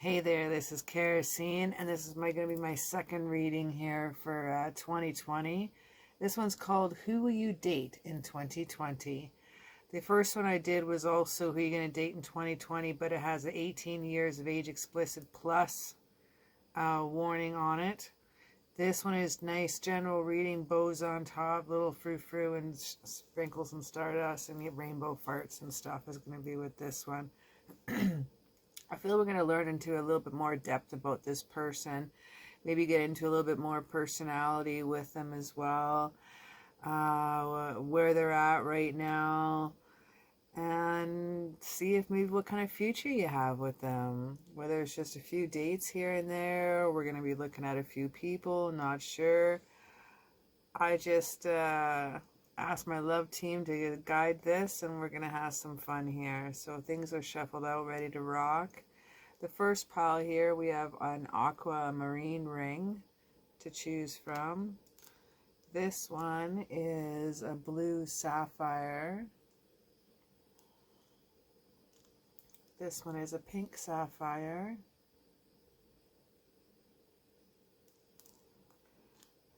Hey there, this is CaraSeen, and this is going to be my second reading here for 2020. This one's called Who Will You Date in 2020? The first one I did was also Who Are You Going to Date in 2020, but it has an 18 years of age explicit plus warning on it. This one is nice general reading, bows on top, little frou-frou and sprinkles and stardust and rainbow farts and stuff is going to be with this one. I feel we're going to learn into a little bit more depth about this person. Maybe get into a little bit more personality with them as well. Where they're at right now. And see if maybe what kind of future you have with them. Whether it's just a few dates here and there. We're going to be looking at a few people. Not sure. I just asked my love team to guide this, and we're going to have some fun here. So things are shuffled out, ready to rock. The first pile here, we have an aquamarine ring to choose from. This one is a blue sapphire. This one is a pink sapphire.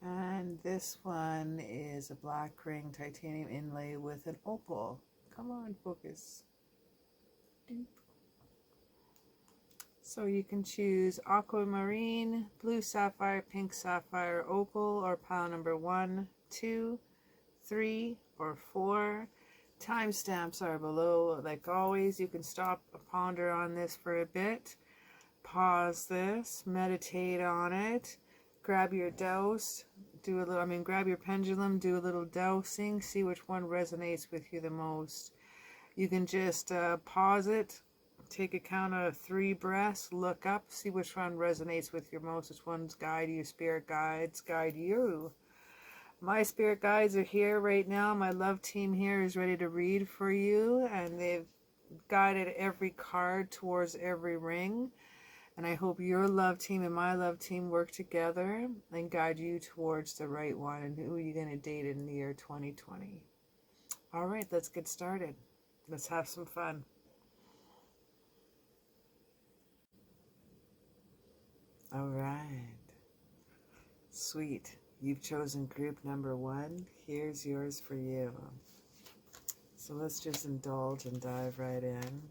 And this one is a black ring titanium inlay with an opal. Come on, focus. Doop. So you can choose aquamarine, blue sapphire, pink sapphire, opal, or pile number 1, 2, 3, or 4. Timestamps are below. Like always, you can stop, ponder on this for a bit. Pause this, meditate on it. Grab your dose, grab your pendulum, do a little dosing, see which one resonates with you the most. You can just pause it, take a count of 3 breaths, look up, see which one resonates with you most, which ones guide you, spirit guides guide you. My spirit guides are here right now. My love team here is ready to read for you, and they've guided every card towards every ring. And I hope your love team and my love team work together and guide you towards the right one and who you're going to date in the year 2020. All right, let's get started. Let's have some fun. All right. Sweet. You've chosen group number 1. Here's yours for you. So let's just indulge and dive right in.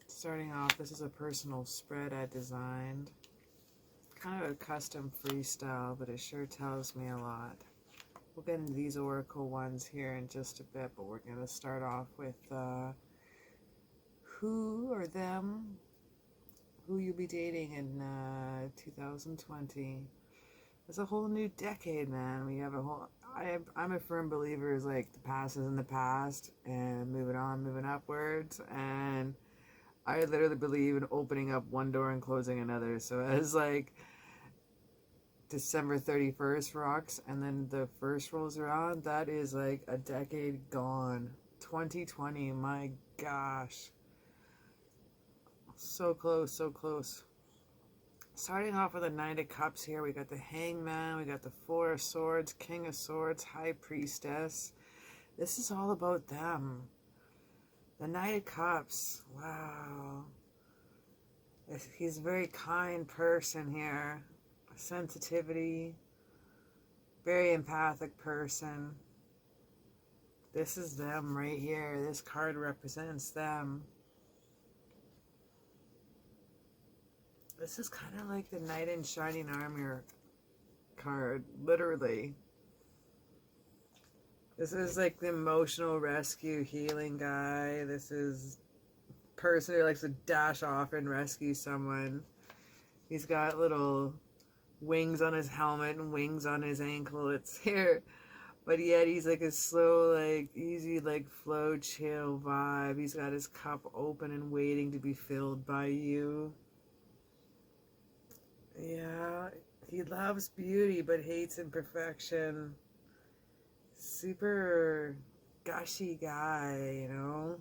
Starting off, this is a personal spread I designed. Kind of a custom freestyle, but it sure tells me a lot. We'll get into these oracle ones here in just a bit, but we're going to start off with who or them, who you'll be dating in 2020. It's a whole new decade, man. We have a whole... I'm a firm believer is like the past is in the past and moving on, moving upwards, and I literally believe in opening up one door and closing another. So as like December 31st rocks and then the first rolls around, that is like a decade gone. 2020, my gosh. So close, so close. Starting off with a Knight of Cups here, we got the Hangman, we got the 4 of Swords, King of Swords, High Priestess. This is all about them. The Knight of Cups, wow. He's a very kind person here. Sensitivity, very empathic person. This is them right here. This card represents them. This is kind of like the Knight in Shining Armor card, literally. This is like the emotional rescue healing guy. This is a person who likes to dash off and rescue someone. He's got little wings on his helmet and wings on his ankle. It's here. But yet he's like a slow, like easy, like flow, chill vibe. He's got his cup open and waiting to be filled by you. Yeah, he loves beauty but hates imperfection. Super gushy guy, you know?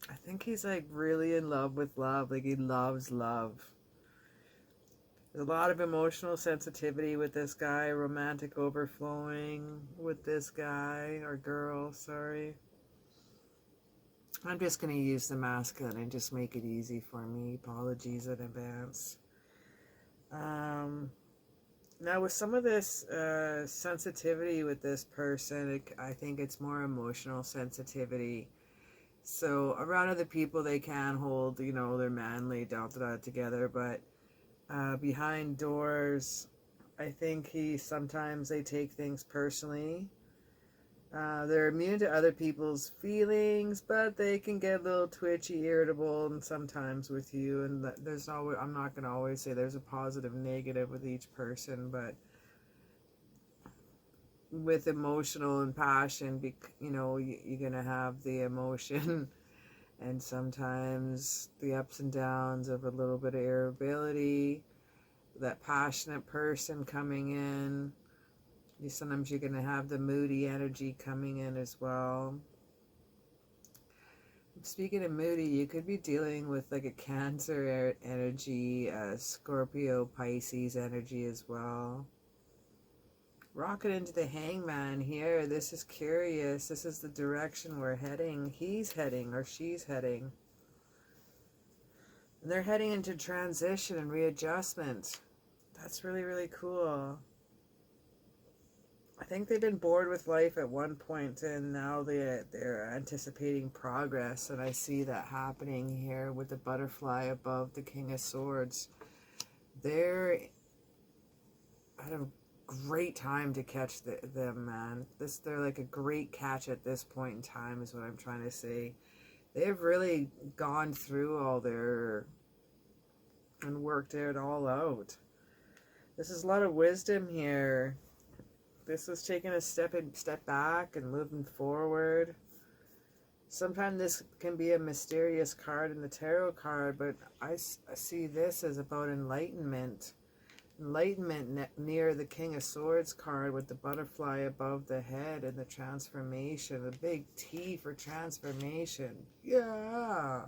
I think he's like really in love with love. Like he loves love. There's a lot of emotional sensitivity with this guy. Romantic overflowing with this guy or girl, sorry. I'm just going to use the masculine and just make it easy for me. Apologies in advance. Now with some of this sensitivity with this person, I think it's more emotional sensitivity. So around other people, they can hold, their manly together, but behind doors, I think sometimes they take things personally. They're immune to other people's feelings, but they can get a little twitchy, irritable, and sometimes with you. And I'm not going to always say there's a positive, negative with each person, but with emotional and passion, you're going to have the emotion and sometimes the ups and downs of a little bit of irritability, that passionate person coming in. Sometimes you're going to have the moody energy coming in as well. Speaking of moody, you could be dealing with like a Cancer energy, Scorpio, Pisces energy as well. Rocket into the Hangman here. This is curious. This is the direction we're heading. He's heading or she's heading. And they're heading into transition and readjustment. That's really, really cool. I think they've been bored with life at one point, and now they're anticipating progress, and I see that happening here with the butterfly above the King of Swords. They're at a great time to catch them, man. They're like a great catch at this point in time is what I'm trying to say. They've really gone through all their and worked it all out. This is a lot of wisdom here. This is taking a step back and moving forward. Sometimes this can be a mysterious card in the tarot card, but I see this as about enlightenment. Enlightenment near the King of Swords card with the butterfly above the head and the transformation. The big T for transformation. Yeah.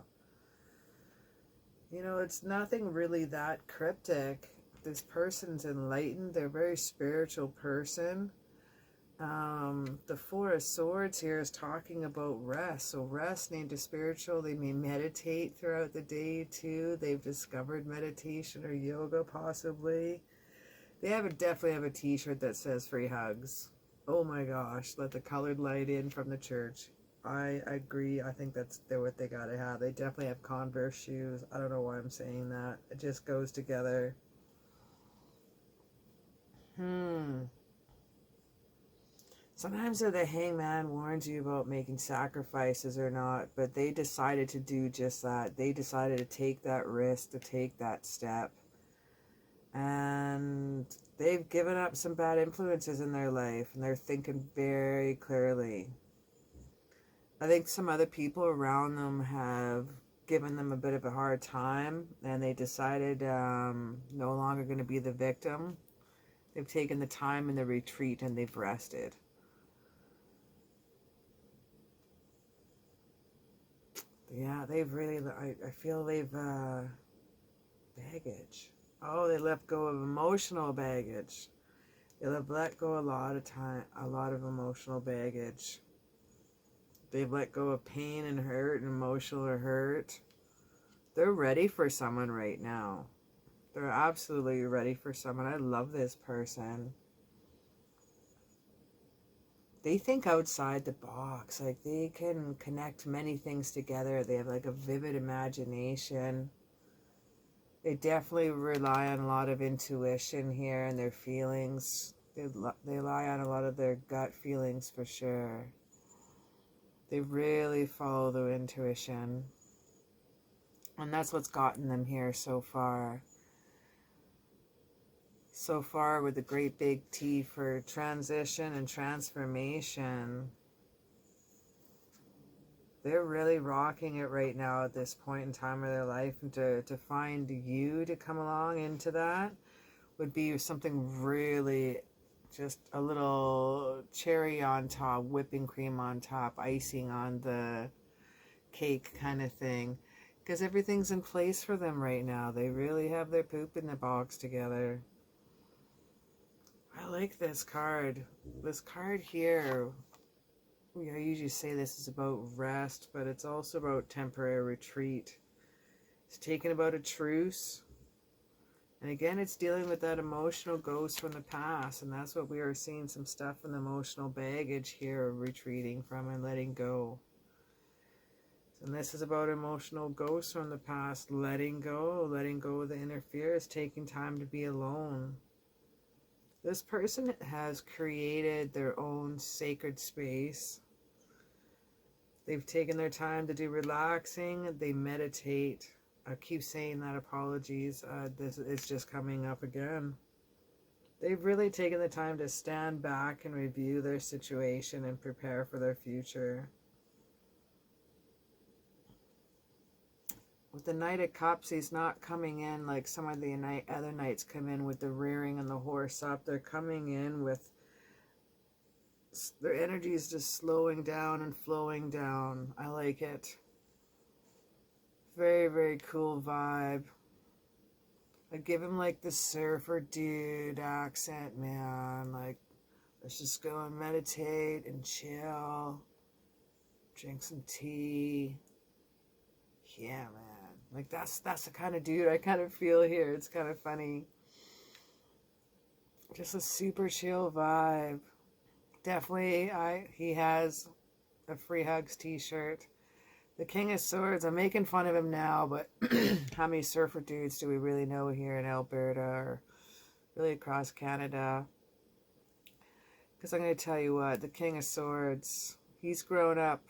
It's nothing really that cryptic. This person's enlightened. They're a very spiritual person. The Four of Swords here is talking about rest. So rest named to spiritual. They may meditate throughout the day too. They've discovered meditation or yoga possibly. They definitely have a t-shirt that says free hugs. Oh my gosh. Let the colored light in from the church. I agree. I think they're what they gotta have. They definitely have Converse shoes. I don't know why I'm saying that. It just goes together. Sometimes the Hangman warns you about making sacrifices or not, but they decided to do just that. They decided to take that risk, to take that step. And they've given up some bad influences in their life, and they're thinking very clearly. I think some other people around them have given them a bit of a hard time, and they decided no longer going to be the victim. They've taken the time in the retreat and they've rested. Yeah, they've really, I feel they've, baggage. Oh, they let go of emotional baggage. They've let go a lot of emotional baggage. They've let go of pain and hurt and emotional hurt. They're ready for someone right now. They're absolutely ready for someone. I love this person. They think outside the box. Like, they can connect many things together. They have like a vivid imagination. They definitely rely on a lot of intuition here and their feelings. They rely on a lot of their gut feelings for sure. They really follow their intuition. And that's what's gotten them here so far. So far with the great big T for transition and transformation. They're really rocking it right now at this point in time of their life. And to find you to come along into that would be something really, just a little cherry on top, whipping cream on top, icing on the cake kind of thing. Because everything's in place for them right now. They really have their poop in the box together. I like this card. This card here I usually say this is about rest, but it's also about temporary retreat. It's taking about a truce. And again, it's dealing with that emotional ghost from the past. And that's what we are seeing, some stuff in the emotional baggage here, retreating from and letting go. And this is about emotional ghosts from the past, letting go of the inner fears, taking time to be alone. This person has created their own sacred space. They've taken their time to do relaxing. They meditate. I keep saying that, apologies. This is just coming up again. They've really taken the time to stand back and review their situation and prepare for their future. With the Knight of Cups, he's not coming in like some of the other knights come in with the rearing and the horse up. They're coming in with their energy is just slowing down and flowing down. I like it. Very, very cool vibe. I give him like the surfer dude accent, man. Like, let's just go and meditate and chill. Drink some tea. Yeah, man. Like, that's the kind of dude I kind of feel here. It's kind of funny. Just a super chill vibe. Definitely, he has a Free Hugs t-shirt. The King of Swords, I'm making fun of him now, but how many surfer dudes do we really know here in Alberta or really across Canada? Because I'm going to tell you what, the King of Swords, he's grown up.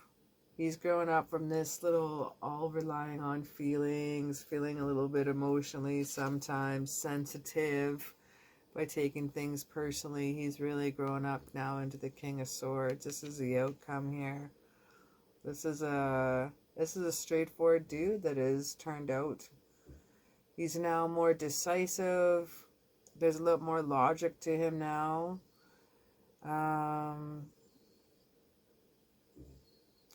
He's grown up from this little, all relying on feelings, feeling a little bit emotionally, sometimes sensitive by taking things personally. He's really grown up now into the King of Swords. This is the outcome here. This is a straightforward dude that is turned out. He's now more decisive. There's a lot more logic to him now.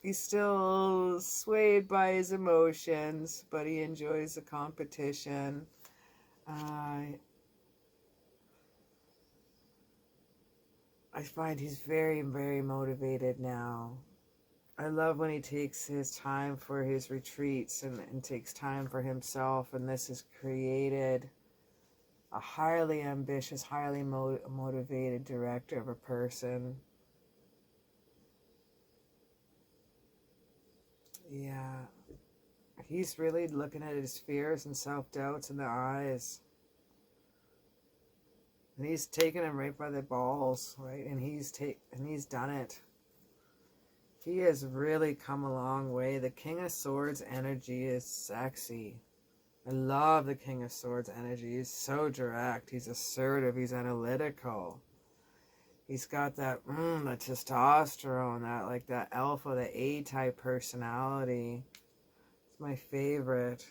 He's still swayed by his emotions, but he enjoys the competition. I find he's very, very motivated now. I love when he takes his time for his retreats and takes time for himself. And this has created a highly ambitious, highly motivated director of a person. Yeah. He's really looking at his fears and self-doubts in the eyes. And he's taking him right by the balls, right? And he's done it. He has really come a long way. The King of Swords energy is sexy. I love the King of Swords energy. He's so direct. He's assertive. He's analytical. He's got that, the testosterone, that alpha, the A-type personality. It's my favorite.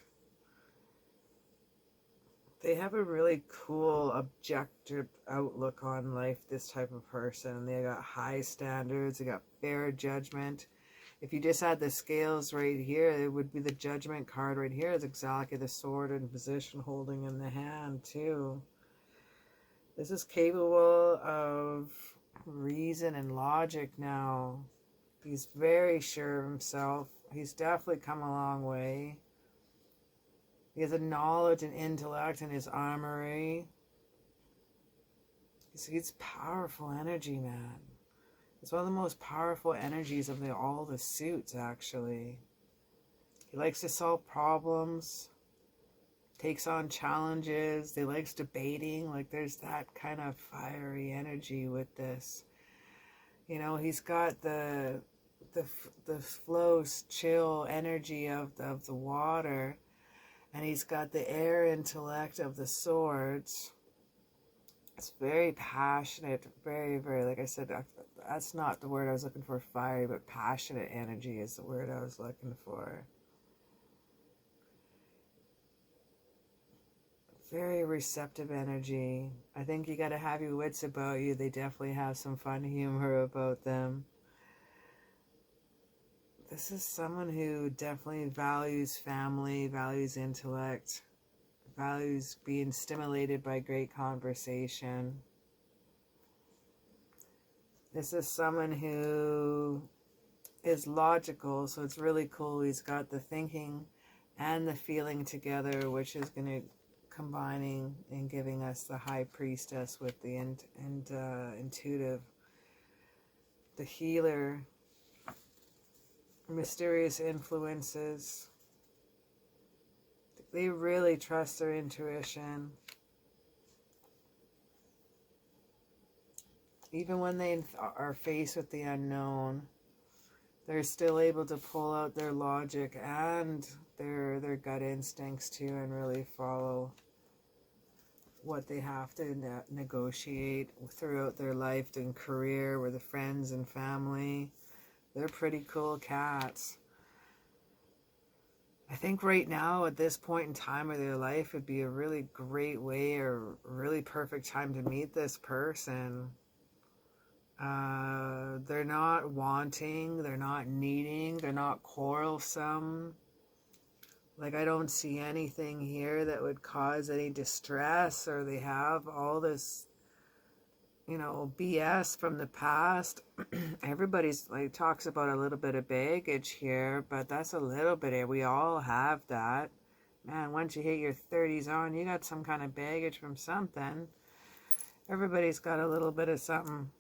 They have a really cool, objective outlook on life, this type of person. They got high standards. They got fair judgment. If you just had the scales right here, it would be the judgment card right here. It's exactly the sword in position holding in the hand, too. This is capable of reason and logic now. He's very sure of himself. He's definitely come a long way. He has a knowledge and intellect in his armory. He's powerful energy, man. It's one of the most powerful energies of all the suits, actually. He likes to solve problems, takes on challenges. He likes debating. Like, there's that kind of fiery energy with this. You know, he's got the flow, chill energy of the water. And he's got the air intellect of the swords. It's very passionate, very, very, like I said, that's not the word I was looking for, fiery, but passionate energy is the word I was looking for. Very receptive energy. I think you got to have your wits about you. They definitely have some fun humor about them. This is someone who definitely values family, values intellect, values being stimulated by great conversation. This is someone who is logical, so it's really cool. He's got the thinking and the feeling together, which is going to combining and giving us the High Priestess with the intuitive, the healer, mysterious influences. They really trust their intuition. Even when they are faced with the unknown, they're still able to pull out their logic and their gut instincts too, and really follow what they have to negotiate throughout their life and career with the friends and family. They're pretty cool cats. I think right now, at this point in time of their life, would be a really great way or really perfect time to meet this person. They're not wanting, they're not needing, they're not quarrelsome. Like, I don't see anything here that would cause any distress, or they have all this, you know, BS from the past. Everybody's like talks about a little bit of baggage here, but that's a little bit. We all have that. Man, once you hit your 30s on, you got some kind of baggage from something. Everybody's got a little bit of something.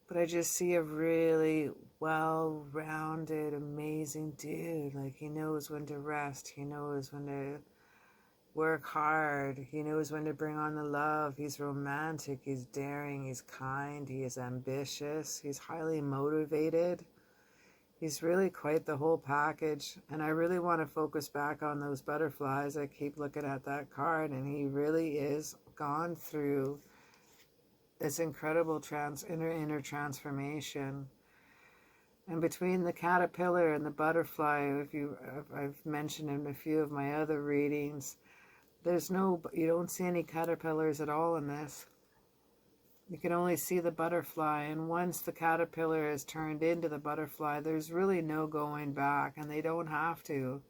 But I just see a really well-rounded, amazing dude. Like, he knows when to rest. He knows when to work hard. He knows when to bring on the love. He's romantic. He's daring. He's kind. He is ambitious. He's highly motivated. He's really quite the whole package. And I really want to focus back on those butterflies. I keep looking at that card, and he really is gone through this incredible inner transformation. And between the caterpillar and the butterfly, I've mentioned in a few of my other readings, you don't see any caterpillars at all in this. You can only see the butterfly, and once the caterpillar is turned into the butterfly, there's really no going back, and they don't have to.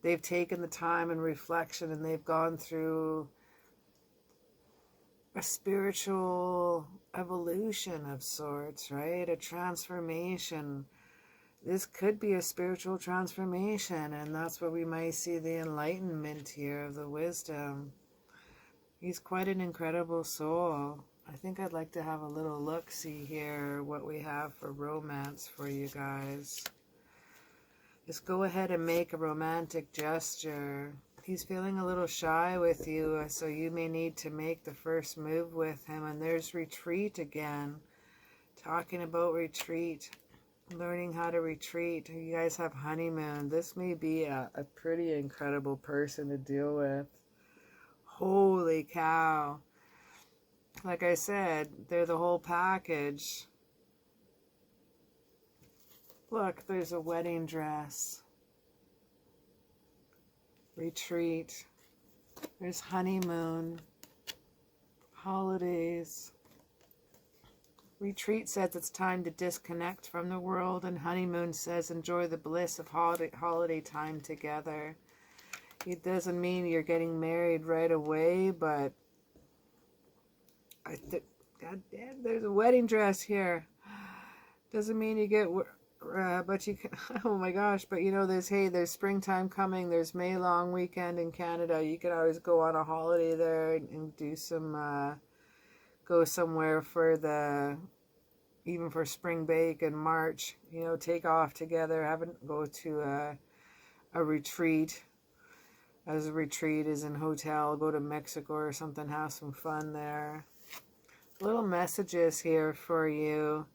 They've taken the time and reflection, and they've gone through a spiritual evolution of sorts, right? A transformation. This could be a spiritual transformation, and that's where we might see the enlightenment here of the wisdom. He's quite an incredible soul. I think I'd like to have a little look-see here, what we have for romance for you guys. Just go ahead and make a romantic gesture. He's feeling a little shy with you, so you may need to make the first move with him. And there's retreat again. Talking about retreat. Learning how to retreat. You guys have honeymoon. This may be a pretty incredible person to deal with. Holy cow. Like I said, they're the whole package. Look, there's a wedding dress. Retreat. There's honeymoon. Holidays. Retreat says it's time to disconnect from the world, and honeymoon says enjoy the bliss of holiday time together. It doesn't mean you're getting married right away, but God damn, there's a wedding dress here. Doesn't mean you get, but you can, oh my gosh, but you know, there's springtime coming, there's May long weekend in Canada. You can always go on a holiday there and do some, go somewhere for even for spring break in March, you know, take off together, go to a retreat. As a retreat is in hotel, go to Mexico or something, have some fun there. Little messages here for you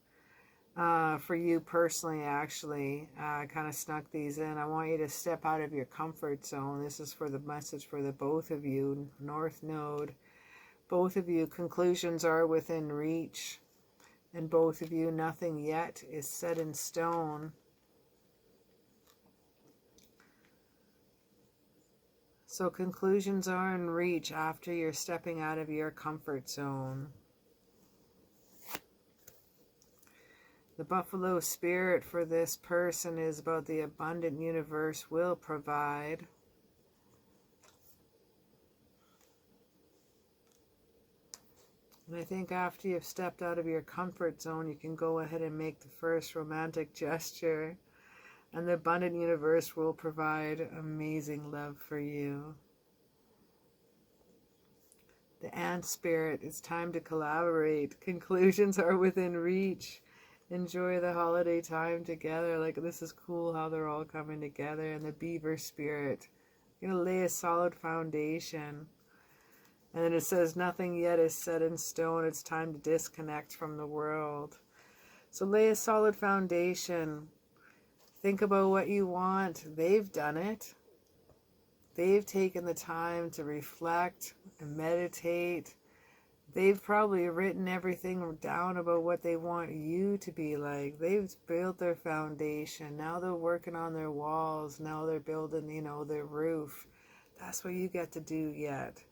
personally, actually. I kind of snuck these in. I want you to step out of your comfort zone. This is for the message for the both of you, North Node. Both of you, conclusions are within reach. And both of you, nothing yet is set in stone. So conclusions are in reach after you're stepping out of your comfort zone. The buffalo spirit for this person is about the abundant universe will provide. And I think after you've stepped out of your comfort zone, you can go ahead and make the first romantic gesture. And the abundant universe will provide amazing love for you. The ant spirit, it's time to collaborate. Conclusions are within reach. Enjoy the holiday time together. Like, this is cool how they're all coming together. And the beaver spirit, you're going to lay a solid foundation. And then it says, nothing yet is set in stone. It's time to disconnect from the world. So lay a solid foundation. Think about what you want. They've done it. They've taken the time to reflect and meditate. They've probably written everything down about what they want you to be like. They've built their foundation. Now they're working on their walls. Now they're building, their roof. That's what you get to do yet.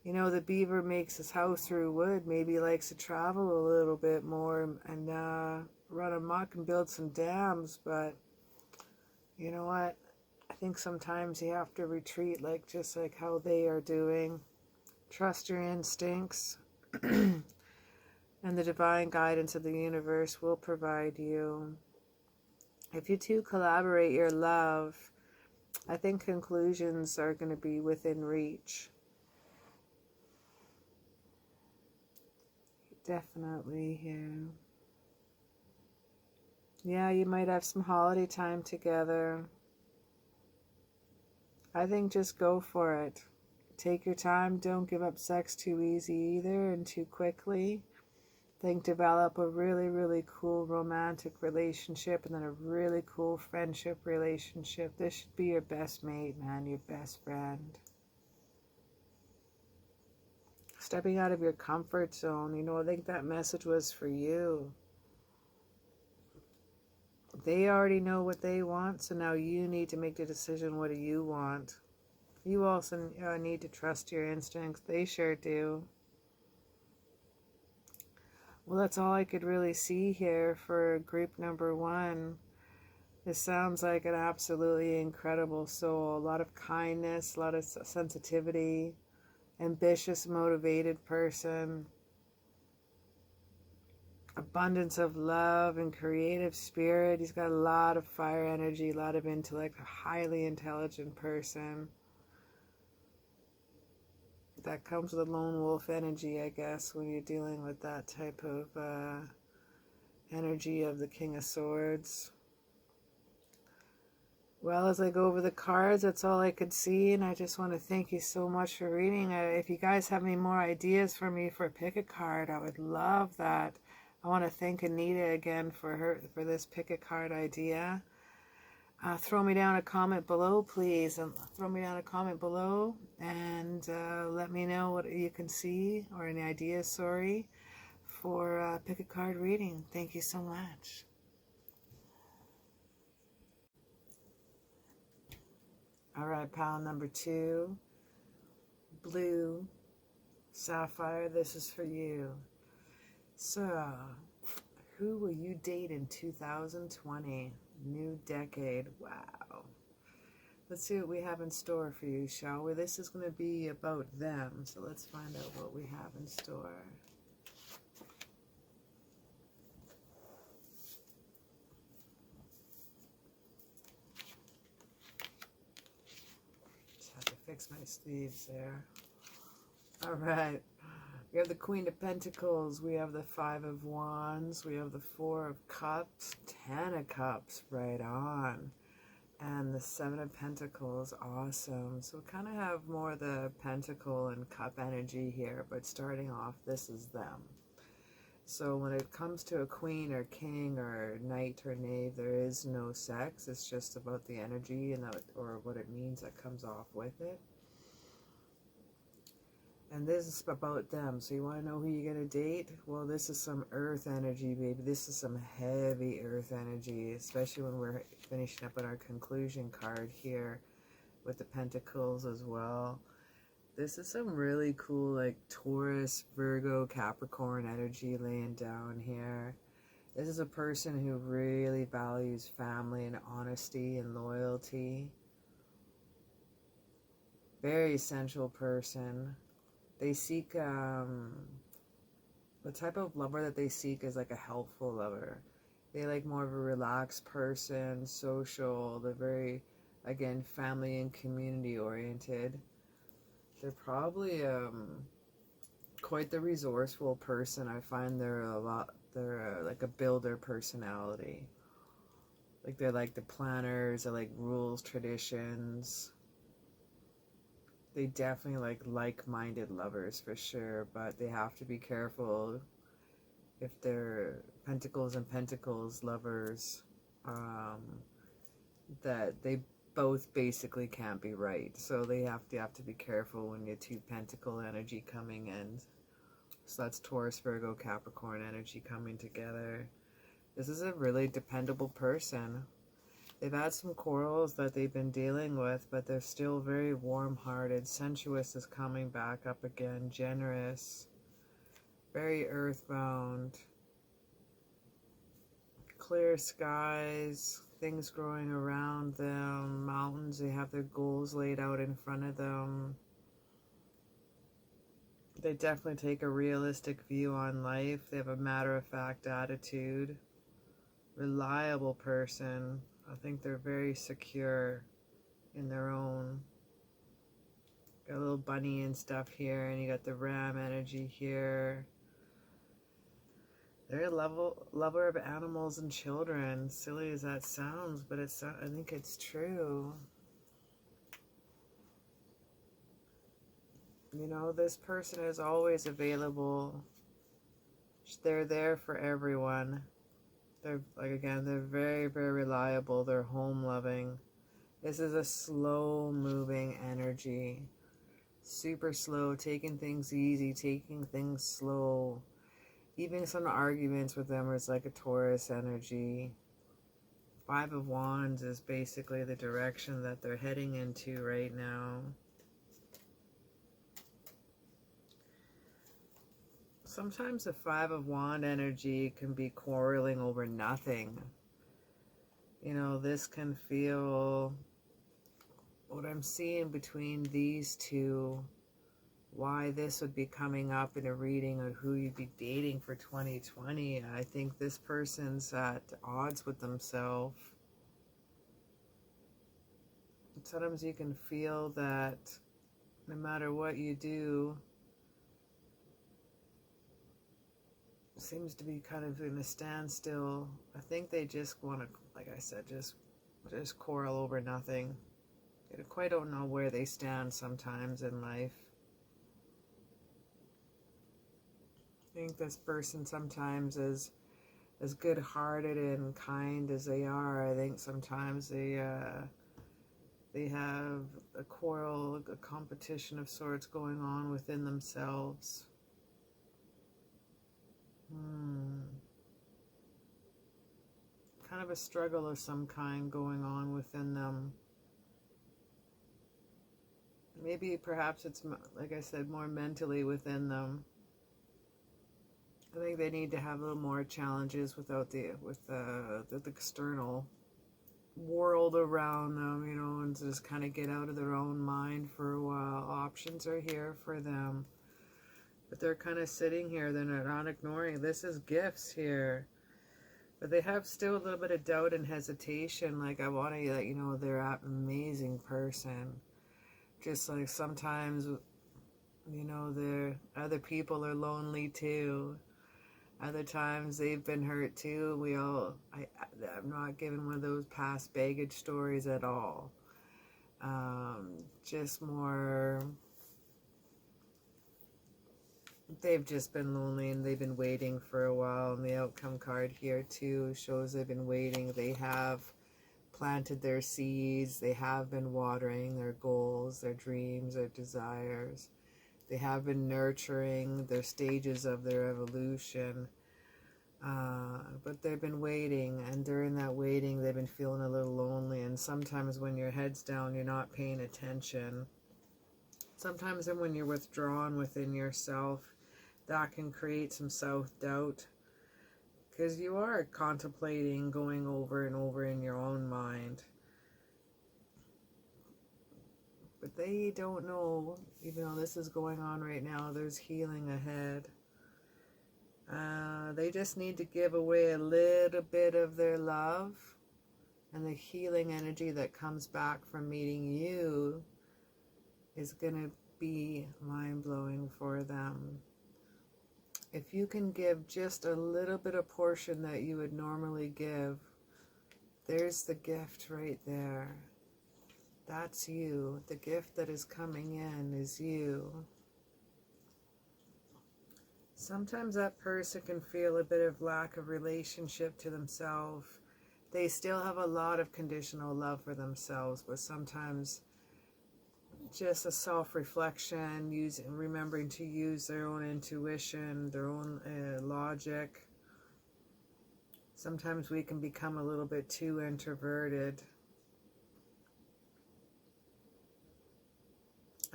The beaver makes his house through wood. Maybe he likes to travel a little bit more and run amok and build some dams. But you know what? I think sometimes you have to retreat, just like how they are doing. Trust your instincts. And the divine guidance of the universe will provide you. If you two collaborate your love, I think conclusions are going to be within reach. Definitely here. Yeah, you might have some holiday time together. I think just go for it. Take your time. Don't give up sex too easy either and too quickly. Think develop a really, really cool romantic relationship and then a really cool friendship relationship. This should be your best mate, man, your best friend. Stepping out of your comfort zone. I think that message was for you. They already know what they want, so now you need to make the decision, what do you want? You also need to trust your instincts. They sure do. Well, that's all I could really see here for group number 1. This sounds like an absolutely incredible soul. A lot of kindness, a lot of sensitivity, ambitious, motivated person. Abundance of love and creative spirit. He's got a lot of fire energy, a lot of intellect, a highly intelligent person. That comes with a lone wolf energy, I guess, when you're dealing with that type of energy of the King of Swords. Well, as I go over the cards, that's all I could see, and I just want to thank you so much for reading. If you guys have any more ideas for me for pick a card, I would love that. I want to thank Anita again for this pick a card idea. Throw me down a comment below, please. Throw me down a comment below and let me know what you can see or any ideas, for pick a card reading. Thank you so much. All right, pile number 2. Blue Sapphire, this is for you. So, who will you date in 2020? New decade. Wow. Let's see what we have in store for you, shall we? This is going to be about them, so let's find out what we have in store. Just have to fix my sleeves there. All right. We have the Queen of Pentacles, we have the 5 of Wands, we have the 4 of Cups, 10 of Cups, right on, and the 7 of Pentacles, awesome. So we kind of have more of the Pentacle and Cup energy here, but starting off, this is them. So when it comes to a Queen or King or Knight or Knave, there is no sex, it's just about the energy and or what it means that comes off with it. And this is about them. So you want to know who you're going to date? Well, this is some earth energy, baby. This is some heavy earth energy, especially when we're finishing up on our conclusion card here with the Pentacles as well. This is some really cool, like Taurus, Virgo, Capricorn energy laying down here. This is a person who really values family and honesty and loyalty. Very essential person. They seek the type of lover that they seek is like a helpful lover. They like more of a relaxed person, social. They're very, again, family and community oriented. They're probably quite the resourceful person. I find they're like a builder personality. Like they're like the planners, they're like rules, traditions. They definitely like-minded lovers for sure, but they have to be careful if they're pentacles and pentacles lovers, that they both basically can't be right. So they have to be careful when you have two pentacle energy coming in. So that's Taurus, Virgo, Capricorn energy coming together. This is a really dependable person. They've had some quarrels that they've been dealing with, but they're still very warm-hearted. Sensuous is coming back up again. Generous. Very earthbound. Clear skies. Things growing around them. Mountains. They have their goals laid out in front of them. They definitely take a realistic view on life. They have a matter-of-fact attitude. Reliable person. I think they're very secure in their own. Got a little bunny and stuff here, and you got the ram energy here. They're a lover of animals and children. Silly as that sounds, but I think it's true. You know, this person is always available. They're there for everyone. They're, like, again, they're very, very reliable. They're home-loving. This is a slow-moving energy. Super slow, taking things easy, taking things slow. Even some arguments with them is like a Taurus energy. Five of Wands is basically the direction that they're heading into right now. Sometimes the Five of Wands energy can be quarreling over nothing. You know, this can feel, what I'm seeing between these two, why this would be coming up in a reading of who you'd be dating for 2020. I think this person's at odds with themselves. Sometimes you can feel that no matter what you do, seems to be kind of in a standstill. I think they just want to, like I said, just quarrel over nothing. They quite don't know where they stand sometimes in life. I think this person sometimes is as good-hearted and kind as they are. I think sometimes they have a quarrel, a competition of sorts going on within themselves. Kind of a struggle of some kind going on within them. Maybe perhaps it's, like I said, more mentally within them. I think they need to have a little more challenges with the external world around them, you know, and just kind of get out of their own mind for a while. Options are here for them. But they're kind of sitting here. They're not ignoring. This is gifts here. But they have still a little bit of doubt and hesitation. Like, I want to let you know they're an amazing person. Just like sometimes, you know, other people are lonely too. Other times they've been hurt too. I'm not giving one of those past baggage stories at all. Just more, they've just been lonely and they've been waiting for a while. And the outcome card here too shows they've been waiting. They have planted their seeds. They have been watering their goals, their dreams, their desires. They have been nurturing their stages of their evolution. But they've been waiting, and during that waiting, they've been feeling a little lonely. And sometimes when your head's down, you're not paying attention. Sometimes when you're withdrawn within yourself, that can create some self-doubt. Because you are contemplating going over and over in your own mind. But they don't know, even though this is going on right now, there's healing ahead. They just need to give away a little bit of their love, and the healing energy that comes back from meeting you is going to be mind-blowing for them. If you can give just a little bit of portion that you would normally give, there's the gift right there. That's you. The gift that is coming in is you. Sometimes that person can feel a bit of lack of relationship to themselves. They still have a lot of conditional love for themselves, but sometimes just a self-reflection, remembering to use their own intuition, their own logic. Sometimes we can become a little bit too introverted.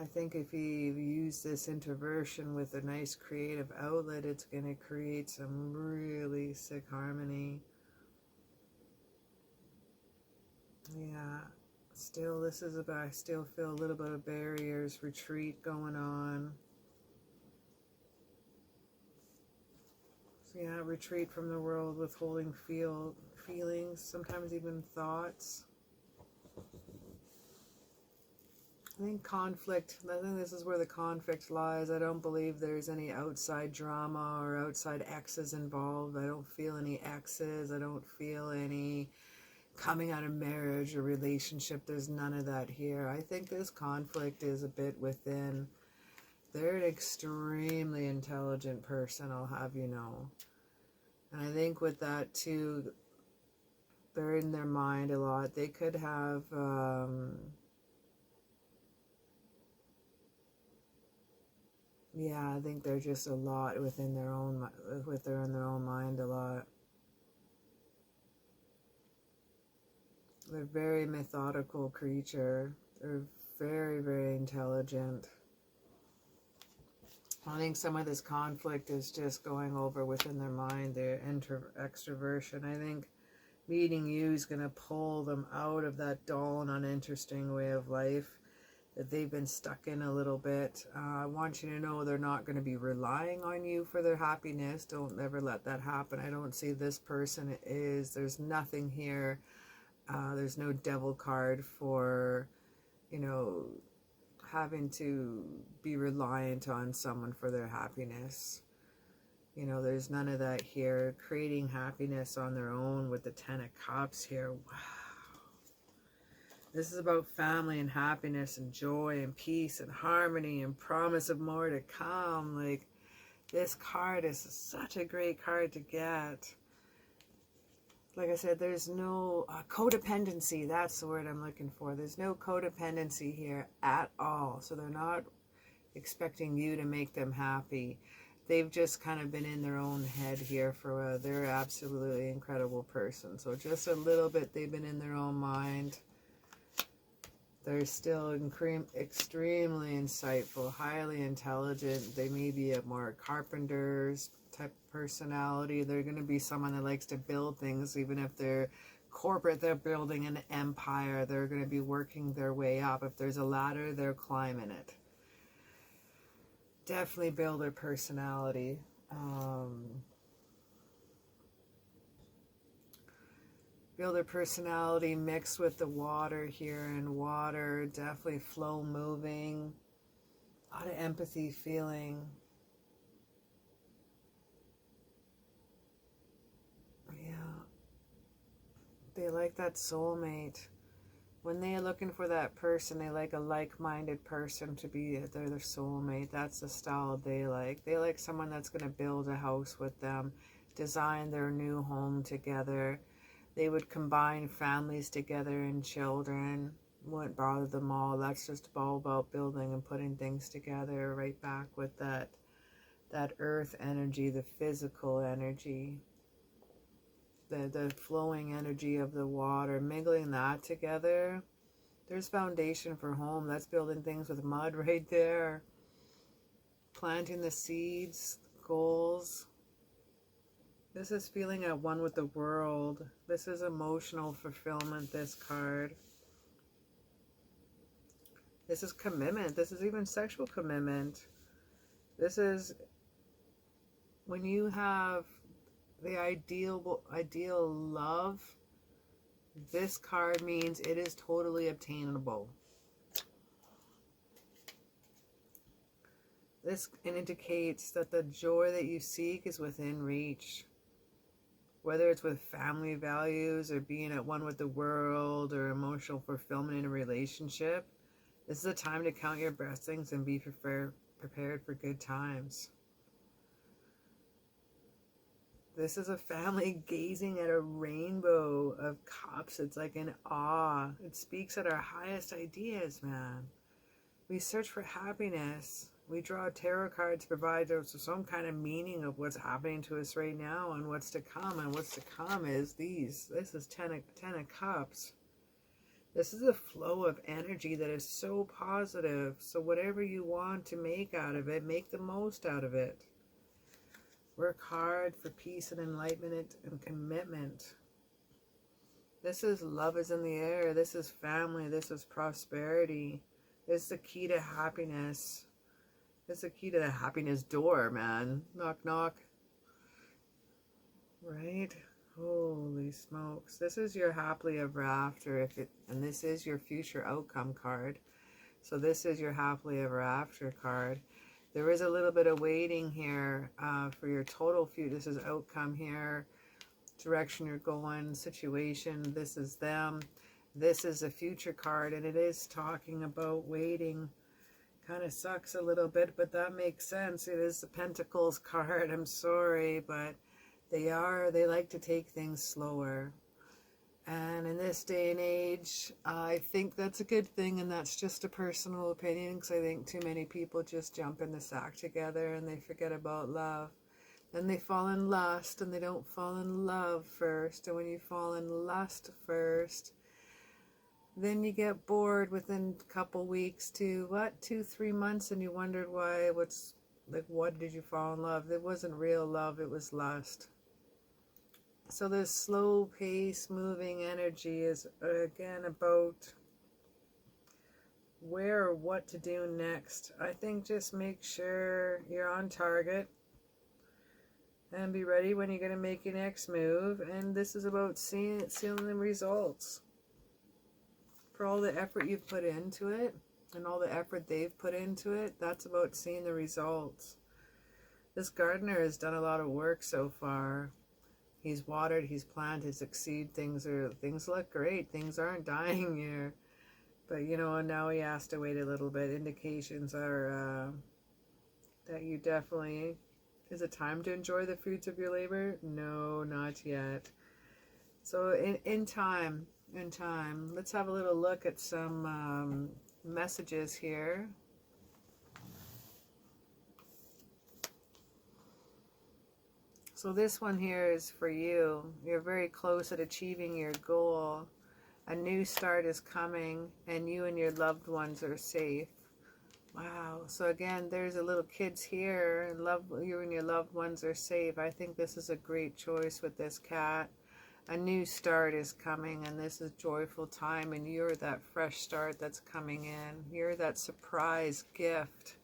I think if you use this introversion with a nice creative outlet, it's going to create some really sick harmony. Yeah, still, this is about, I still feel a little bit of barriers, retreat going on. So yeah, retreat from the world, withholding feelings, sometimes even thoughts. I think this is where the conflict lies. I don't believe there's any outside drama or outside exes involved. I don't feel any exes. I don't feel any coming out of marriage or relationship. There's none of that here. I think this conflict is a bit within. They're an extremely intelligent person, I'll have you know. And I think with that too, they're in their mind a lot. They could have... yeah, I think they're just a lot within their own mind a lot. They're a very methodical creature. They're very, very intelligent. I think some of this conflict is just going over within their mind, their extroversion. I think meeting you is going to pull them out of that dull and uninteresting way of life that they've been stuck in a little bit. I want you to know they're not going to be relying on you for their happiness. Don't ever let that happen. I don't see this person there's nothing here. There's no devil card for, having to be reliant on someone for their happiness. There's none of that here. Creating happiness on their own with the 10 of Cups here. Wow. This is about family and happiness and joy and peace and harmony and promise of more to come. Like, this card is such a great card to get. Like I said, there's no codependency. That's the word I'm looking for. There's no codependency here at all. So they're not expecting you to make them happy. They've just kind of been in their own head here for they're absolutely incredible person. So just a little bit they've been in their own mind. They're still extremely insightful, highly intelligent. They may be a more carpenter's type of personality. They're going to be someone that likes to build things. Even if they're corporate, they're building an empire. They're going to be working their way up. If there's a ladder, they're climbing it. Definitely build their personality. Build their personality mixed with the water here, and water, definitely flow moving. A lot of empathy feeling. Yeah. They like that soulmate. When they're looking for that person, they like a like-minded person to be their soulmate. That's the style they like. They like someone that's going to build a house with them, design their new home together. They would combine families together and children. Wouldn't bother them all. That's just all about building and putting things together. Right back with that earth energy, the physical energy, the flowing energy of the water, mingling that together. There's foundation for home. That's building things with mud right there. Planting the seeds, goals. This is feeling at one with the world. This is emotional fulfillment, this card. This is commitment. This is even sexual commitment. This is when you have the ideal love, this card means it is totally obtainable. This indicates that the joy that you seek is within reach. Whether it's with family values or being at one with the world or emotional fulfillment in a relationship, this is a time to count your blessings and be prepared for good times. This is a family gazing at a rainbow of cups. It's like in awe. It speaks at our highest ideas, man. We search for happiness. We draw tarot cards to provide us with some kind of meaning of what's happening to us right now and what's to come. And what's to come is these. This is 10 of Cups. This is a flow of energy that is so positive. So whatever you want to make out of it, make the most out of it. Work hard for peace and enlightenment and commitment. This is love is in the air. This is family. This is prosperity. This is the key to happiness. This is the key to the happiness door, man. Knock, knock. Right? Holy smokes. This is your happily ever after. And this is your future outcome card. So this is your happily ever after card. There is a little bit of waiting here for your total future. This is outcome here. Direction you're going. Situation. This is them. This is a future card. And it is talking about waiting. Kind of sucks a little bit, but that makes sense. It is the Pentacles card. I'm sorry, but they like to take things slower. And in this day and age, I think that's a good thing, and that's just a personal opinion, because I think too many people just jump in the sack together and they forget about love. Then they fall in lust, and they don't fall in love first. And when you fall in lust first, then you get bored within a couple weeks to, 2-3 months, and you wondered why, what did you fall in love? It wasn't real love, it was lust. So this slow pace moving energy is, again, about where or what to do next. I think just make sure you're on target and be ready when you're going to make your next move. And this is about seeing the results. For all the effort you've put into it and all the effort they've put into it, that's about seeing the results. This gardener has done a lot of work so far. He's watered, he's planted, he's succeeded. Things look great. Things aren't dying here. But, now he has to wait a little bit. Indications are that you definitely... Is it time to enjoy the fruits of your labor? No, not yet. So in time, let's have a little look at some messages here. So this one here is for you. You're very close at achieving your goal. A new start is coming, and you and your loved ones are safe. Wow. So again, there's a little kids here, and you and your loved ones are safe. I think this is a great choice with this cat. A new start is coming, and this is joyful time, and you're that fresh start that's coming in. You're that surprise gift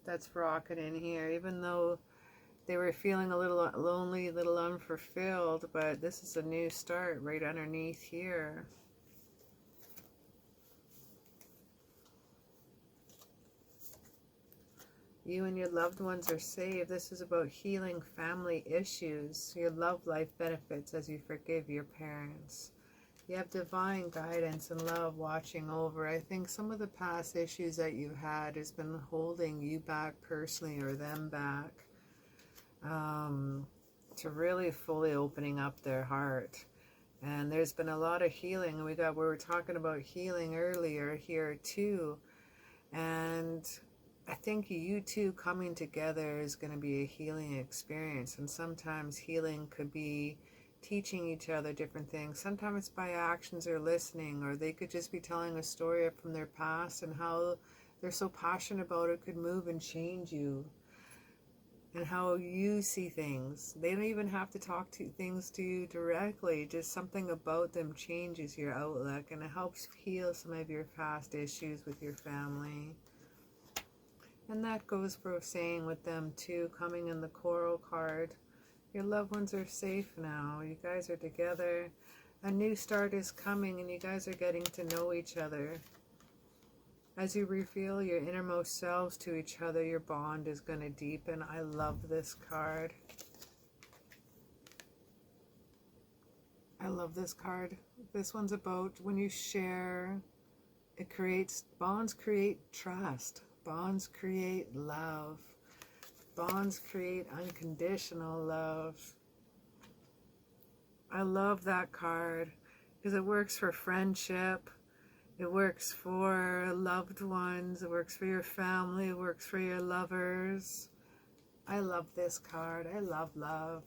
that's rocking in here, even though they were feeling a little lonely, a little unfulfilled, but this is a new start right underneath here. You and your loved ones are saved. This is about healing family issues, your love life benefits as you forgive your parents. You have divine guidance and love watching over. I think some of the past issues that you had has been holding you back personally, or them back, to really fully opening up their heart. And there's been a lot of healing. We were talking about healing earlier here too. And I think you two coming together is going to be a healing experience. And sometimes healing could be teaching each other different things. Sometimes by actions or listening, or they could just be telling a story from their past and how they're so passionate about it could move and change you. And how you see things. They don't even have to talk things to you directly. Just something about them changes your outlook, and it helps heal some of your past issues with your family. And that goes for saying with them too, coming in the coral card. Your loved ones are safe now. You guys are together. A new start is coming and you guys are getting to know each other. As you reveal your innermost selves to each other, your bond is going to deepen. I love this card. I love this card. This one's about when you share, it creates, bonds create trust. Bonds create love. Bonds create unconditional love. I love that card because it works for friendship. It works for loved ones. It works for your family. It works for your lovers. I love this card. I love love.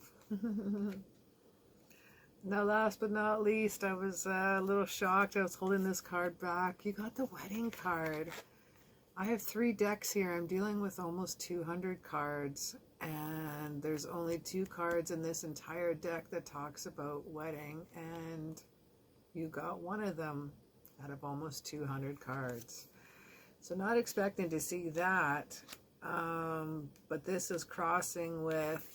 Now, last but not least, I was a little shocked. I was holding this card back. You got the wedding card. I have 3 decks here. I'm dealing with almost 200 cards. And there's only 2 cards in this entire deck that talks about wedding. And you got one of them out of almost 200 cards. So not expecting to see that. But this is crossing with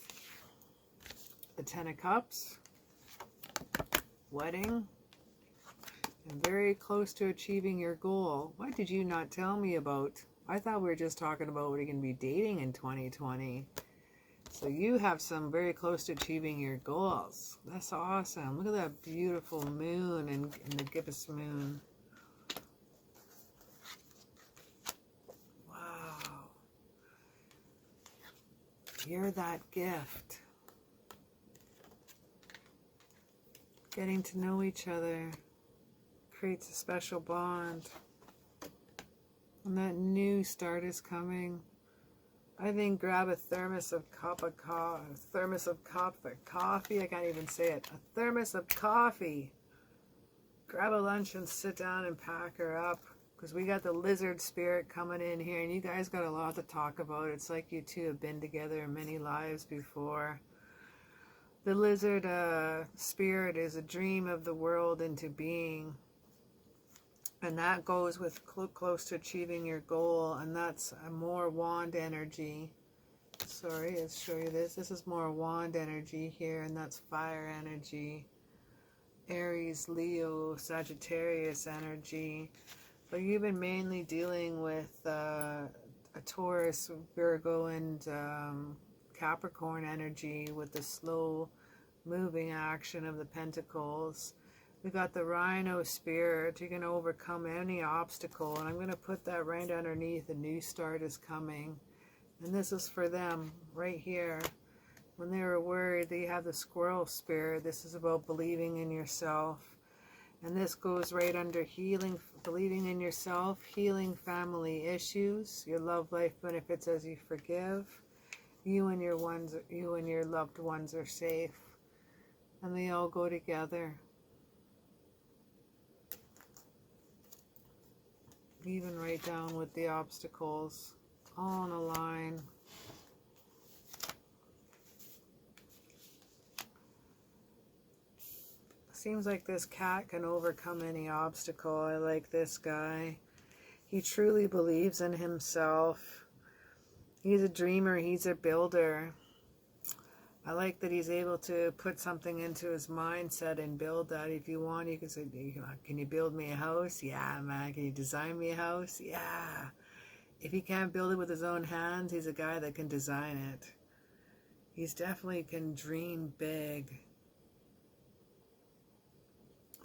the 10 of Cups. Wedding, and very close to achieving your goal. Why did you not tell me about? I thought we were just talking about what you're going to be dating in 2020. So you have some very close to achieving your goals. That's awesome. Look at that beautiful moon and the gibbous moon. Wow. You're that gift. Getting to know each other creates a special bond. And that new start is coming. I think grab a thermos of coffee. I can't even say it. A thermos of coffee. Grab a lunch and sit down and pack her up. Because we got the lizard spirit coming in here. And you guys got a lot to talk about. It's like you two have been together in many lives before. The lizard spirit is a dream of the world into being. And that goes with close to achieving your goal. And that's a more wand energy. Sorry, let's show you this. This is more wand energy here. And that's fire energy. Aries, Leo, Sagittarius energy. But you've been mainly dealing with a Taurus, Virgo, and Capricorn energy with the slow moving action of the Pentacles. We got the Rhino spirit. You're going to overcome any obstacle. And I'm going to put that right underneath. A new start is coming. And this is for them right here. When they were worried, they have the squirrel spirit. This is about believing in yourself. And this goes right under healing, believing in yourself, healing family issues. Your love life benefits as you forgive. You and your loved ones are safe. And they all go together. Even right down with the obstacles. All in a line. Seems like this cat can overcome any obstacle. I like this guy. He truly believes in himself. He's a dreamer. He's a builder. I like that he's able to put something into his mindset and build that. If you want, you can say, can you build me a house? Yeah, man. Can you design me a house? Yeah. If he can't build it with his own hands, he's a guy that can design it. He's definitely can dream big.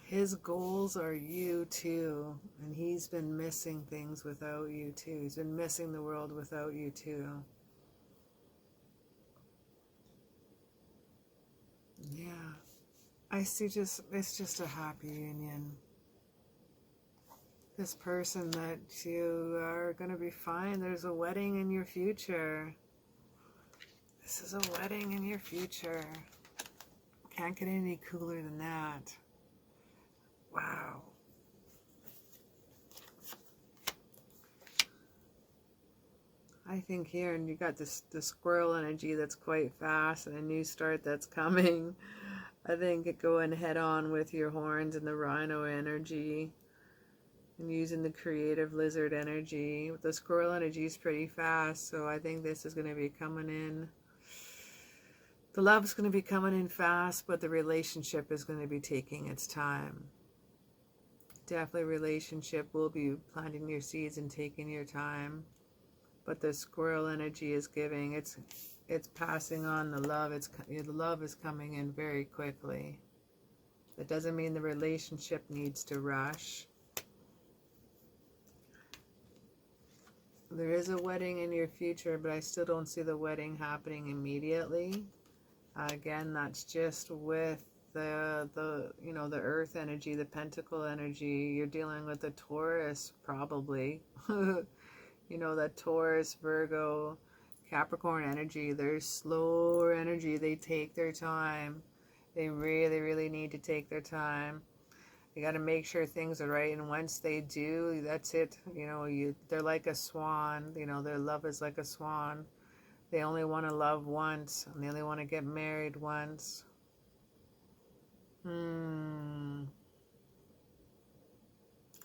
His goals are you too. And he's been missing things without you too. He's been missing the world without you too. Yeah, I see it's just a happy union. This person that you are going to be fine. There's a wedding in your future. This is a wedding in your future. Can't get any cooler than that. Wow. I think here, and you got the squirrel energy that's quite fast and a new start that's coming. I think it going head on with your horns and the rhino energy. And using the creative lizard energy. The squirrel energy is pretty fast, so I think this is going to be coming in. The love's going to be coming in fast, but the relationship is going to be taking its time. Definitely relationship will be planting your seeds and taking your time. But the squirrel energy is giving, it's passing on the love. The love is coming in very quickly. That doesn't mean the relationship needs to rush. There is a wedding in your future, but I still don't see the wedding happening immediately. Again, that's just with the the earth energy, the pentacle energy. You're dealing with a Taurus, probably. That Taurus, Virgo, Capricorn energy. They're slower energy. They take their time. They really, really need to take their time. You got to make sure things are right, and once they do, that's it. They're like a swan. Their love is like a swan. They only want to love once, and they only want to get married once. I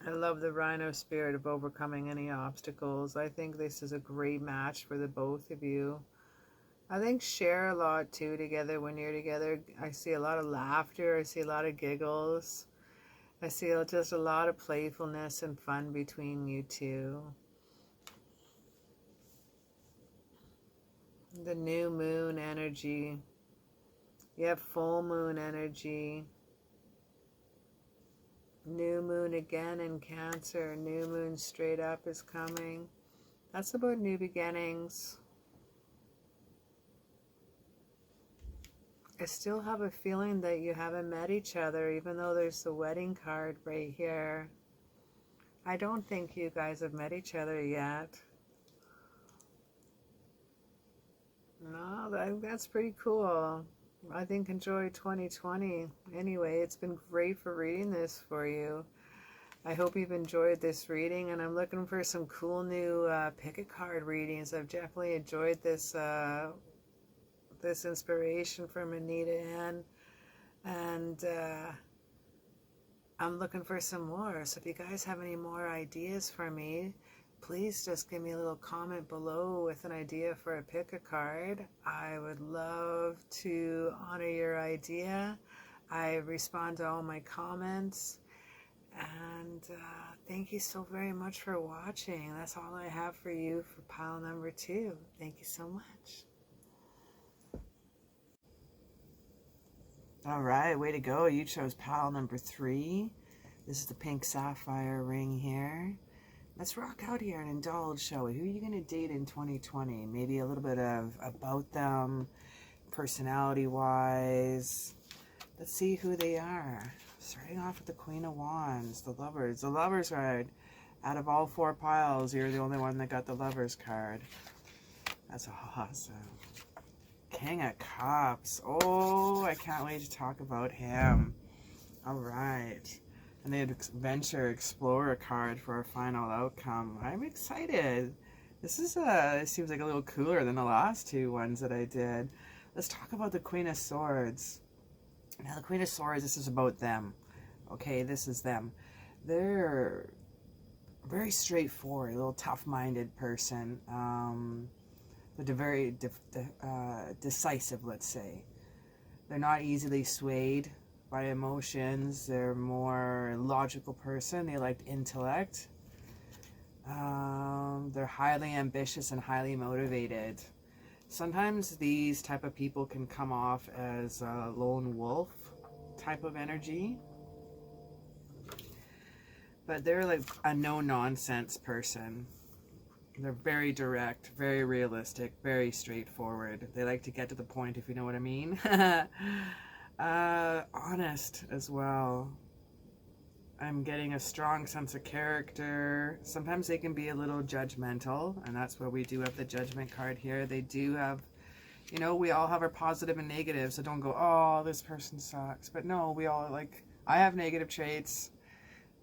love the rhino spirit of overcoming any obstacles. I think this is a great match for the both of you. I think share a lot too together when you're together. I see a lot of laughter. I see a lot of giggles. I see just a lot of playfulness and fun between you two. The new moon energy. You have full moon energy. New moon again in Cancer. New moon straight up is coming. That's about new beginnings. I still have a feeling that you haven't met each other, even though there's the wedding card right here. I don't think you guys have met each other yet. No, that's pretty cool. I think enjoy 2020. Anyway, it's been great for reading this for you. I hope you've enjoyed this reading, and I'm looking for some cool new pick-a card readings. I've definitely enjoyed this this inspiration from Anita Ann, and I'm looking for some more. So if you guys have any more ideas for me, please just give me a little comment below with an idea for a pick a card. I would love to honor your idea. I respond to all my comments, and thank you so very much for watching. That's all I have for you for pile number 2. Thank you so much. All right, way to go. You chose pile number 3. This is the pink sapphire ring here. Let's rock out here and indulge, shall we? Who are you going to date in 2020? Maybe a little bit of about them, personality-wise. Let's see who they are. Starting off with the Queen of Wands, the Lovers. The Lovers card. Out of all 4 piles, you're the only one that got the Lovers card. That's awesome. King of Cups. Oh, I can't wait to talk about him. All right. And the Adventure Explorer card for a final outcome. I'm excited. This is it seems like a little cooler than the last 2 ones that I did. Let's talk about the Queen of Swords. Now, the Queen of Swords, this is about them. Okay, this is them. They're very straightforward, a little tough-minded person. But they're very decisive, let's say. They're not easily swayed by emotions. They're more logical person. They like intellect. They're highly ambitious and highly motivated. Sometimes these type of people can come off as a lone wolf type of energy. But they're like a no-nonsense person. They're very direct, very realistic, very straightforward. They like to get to the point, if you know what I mean. Honest as well. I'm getting a strong sense of character. Sometimes they can be a little judgmental, and that's where we do have the Judgment card here. They do have, we all have our positive and negative, so don't go, oh, this person sucks. But no, we all, I have negative traits,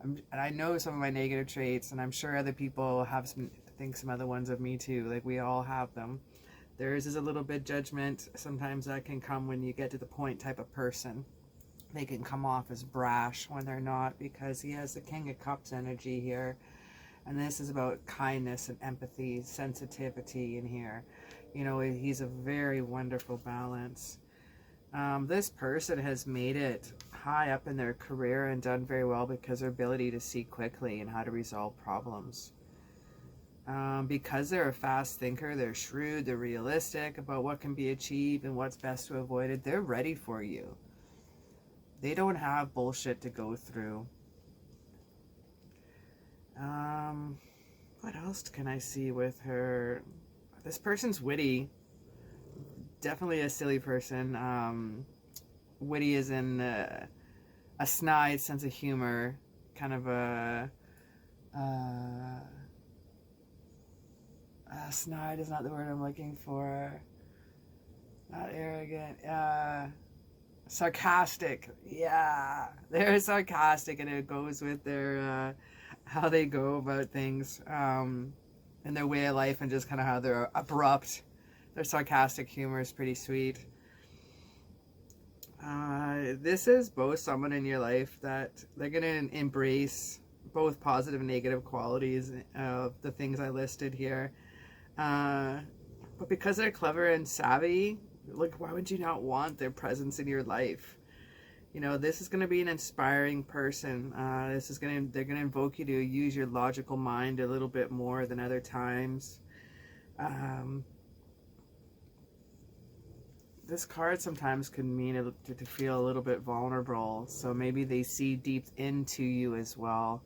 and I know some of my negative traits, and I'm sure other people have some other ones of me too. We all have them. Theirs is a little bit judgment. Sometimes that can come when you get to the point type of person. they can come off as brash when they're not, because he has the King of Cups energy here. And this is about kindness and empathy, sensitivity in here. You know, he's a very wonderful balance. This person has made it high up in their career and done very well because their ability to see quickly and how to resolve problems. Because they're a fast thinker, they're shrewd, they're realistic about what can be achieved and what's best to avoid it. They're ready for you. They don't have bullshit to go through. What else can I see with her? This person's witty. Definitely a silly person. Witty is in a snide sense of humor. Kind of a... snide is not the word I'm looking for. Not arrogant. Sarcastic. Yeah, they're sarcastic, and it goes with their how they go about things, and their way of life, and just kind of how they're abrupt. Their sarcastic humor is pretty sweet. This is both someone in your life that they're going to embrace both positive and negative qualities of the things I listed here. But because they're clever and savvy, like, why would you not want their presence in your life? You know, this is going to be an inspiring person. They're going to invoke you to use your logical mind a little bit more than other times. This card sometimes could mean to feel a little bit vulnerable. So maybe they see deep into you as well.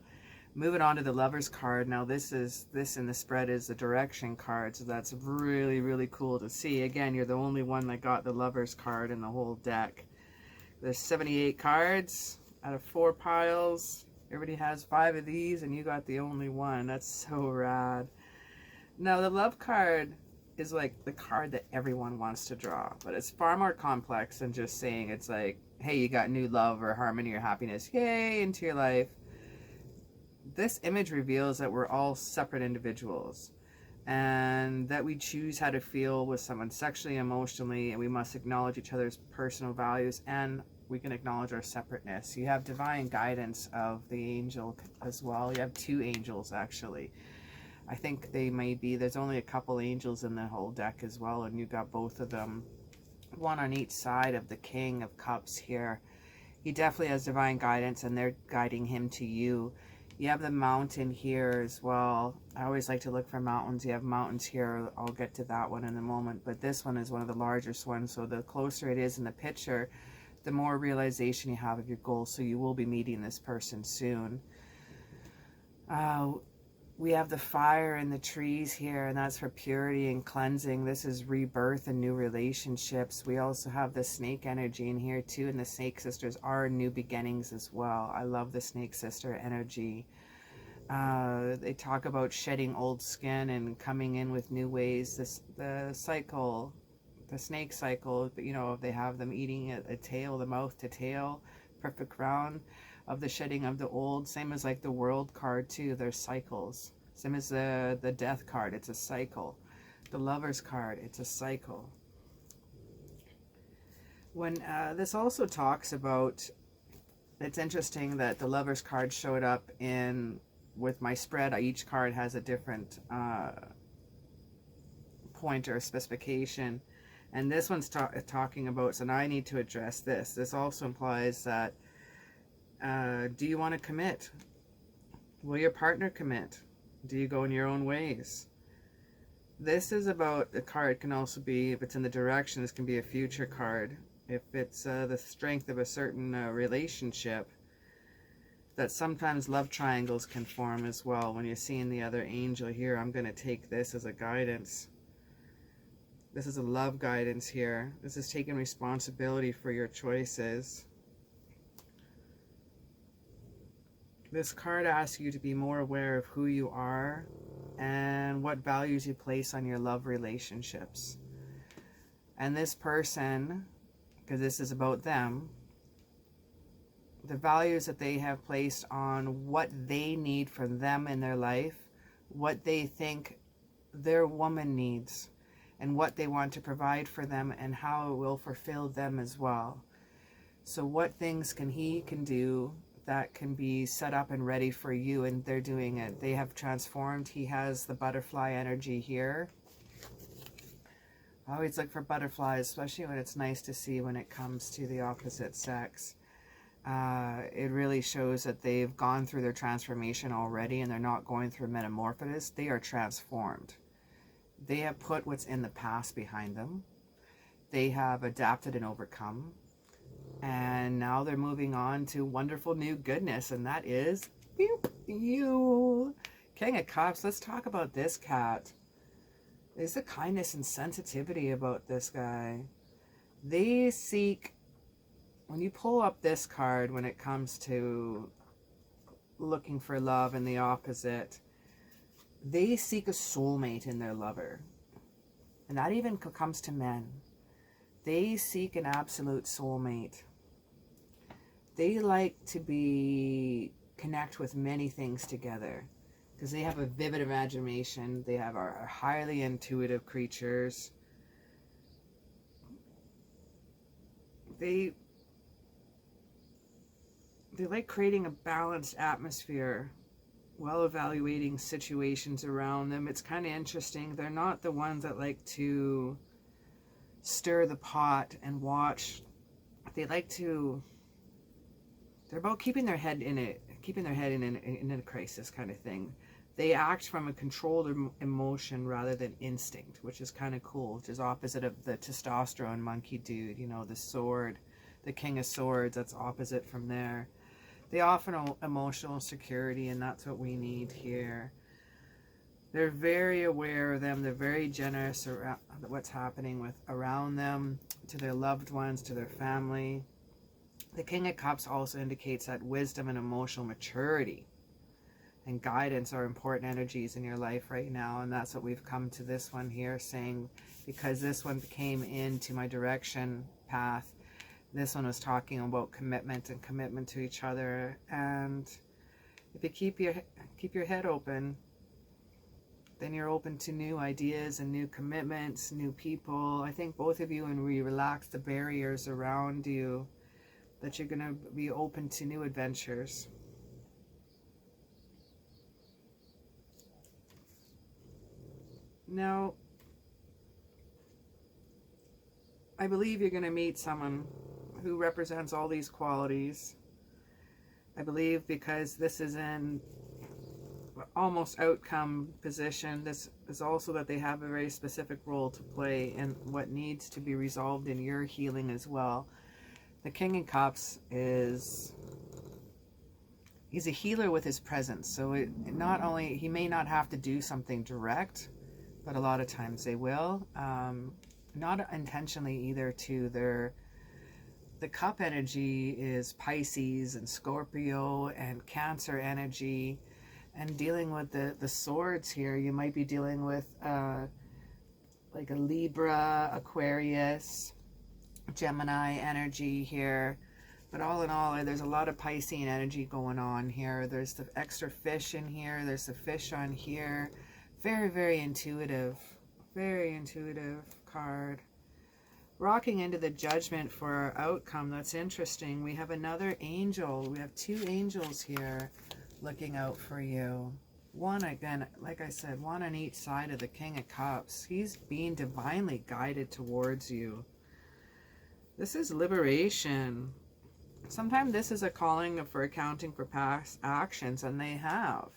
Moving on to the Lover's card. Now this in the spread is the direction card. So that's really, really cool to see. Again, you're the only one that got the Lover's card in the whole deck. There's 78 cards out of 4 piles. Everybody has 5 of these and you got the only one. That's so rad. Now the love card is like the card that everyone wants to draw, but it's far more complex than just saying it's like, hey, you got new love or harmony or happiness, yay, into your life. This image reveals that we're all separate individuals and that we choose how to feel with someone sexually, emotionally, and we must acknowledge each other's personal values, and we can acknowledge our separateness. You have divine guidance of the angel as well. You have 2 angels actually. I think there's only a couple angels in the whole deck as well, and you got both of them, one on each side of the King of Cups here. He definitely has divine guidance, and they're guiding him to you. You have the mountain here as well. I always like to look for mountains. You have mountains here. I'll get to that one in a moment, but this one is one of the largest ones, so the closer it is in the picture, the more realization you have of your goals, so you will be meeting this person soon. We have the fire in the trees here, and that's for purity and cleansing. This is rebirth and new relationships. We also have the snake energy in here too, and the snake sisters are new beginnings as well. I love the snake sister energy. They talk about shedding old skin and coming in with new ways. The cycle, the snake cycle, you know, they have them eating a tail, the mouth to tail, perfect round of the shedding of the old. Same as like the world card too. There's cycles. Same as the death card. It's a cycle. The Lover's card. It's a cycle. When this also talks about, it's interesting that the Lover's card showed up with my spread. Each card has a different point or specification, and this one's talking about, so now I need to address this. This also implies that do you want to commit? Will your partner commit? Do you go in your own ways? This is about, the card can also be, if it's in the direction, this can be a future card. If it's the strength of a certain relationship, that sometimes love triangles can form as well. When you're seeing the other angel here, I'm going to take this as a guidance. This is a love guidance here. This is taking responsibility for your choices. This card asks you to be more aware of who you are and what values you place on your love relationships. And this person, because this is about them, the values that they have placed on what they need from them in their life, what they think their woman needs, and what they want to provide for them, and how it will fulfill them as well. So what things he can do that can be set up and ready for you, and they're doing it. They have transformed. He has the butterfly energy here. I always look for butterflies, especially when it's nice to see when it comes to the opposite sex. It really shows that they've gone through their transformation already, and they're not going through metamorphosis. They are transformed. They have put what's in the past behind them. They have adapted and overcome. And now they're moving on to wonderful new goodness, and that is you. King of Cups. Let's talk about this cat. There's a kindness and sensitivity about this guy. They seek, when you pull up this card, when it comes to looking for love and the opposite, they seek a soulmate in their lover. And that even comes to men. They seek an absolute soulmate. They like to connect with many things together because they have a vivid imagination. They are highly intuitive creatures. They like creating a balanced atmosphere while evaluating situations around them. It's kind of interesting. They're not the ones that like to stir the pot and watch. They like to, they're about keeping their head in a crisis kind of thing. They act from a controlled emotion rather than instinct, which is kind of cool, which is opposite of the testosterone monkey dude, you know, the sword, the King of Swords, that's opposite from there. They offer emotional security, and that's what we need here. They're very aware of them. They're very generous around what's happening around them, to their loved ones, to their family. The King of Cups also indicates that wisdom and emotional maturity and guidance are important energies in your life right now. And that's what we've come to this one here saying, because this one came into my direction path. This one was talking about commitment and commitment to each other. And if you keep your head open, then you're open to new ideas and new commitments, new people. I think both of you, when we relax the barriers around you, that you're going to be open to new adventures. Now, I believe you're going to meet someone who represents all these qualities. I believe because this is in almost outcome position, this is also that they have a very specific role to play in what needs to be resolved in your healing as well. The King of Cups he's a healer with his presence. So he may not have to do something direct, but a lot of times they will. Not intentionally either too. The cup energy is Pisces and Scorpio and Cancer energy. And dealing with the swords here, you might be dealing with like a Libra, Aquarius, Gemini energy here. But all in all, there's a lot of Piscean energy going on here. There's the extra fish in here. There's the fish on here. Very, very intuitive. Very intuitive card. Rocking into the Judgment for our outcome. That's interesting. We have another angel. We have two angels here looking out for you. One, again, like I said, one on each side of the King of Cups. He's being divinely guided towards you. This is liberation. Sometimes this is a calling for accounting for past actions, and they have.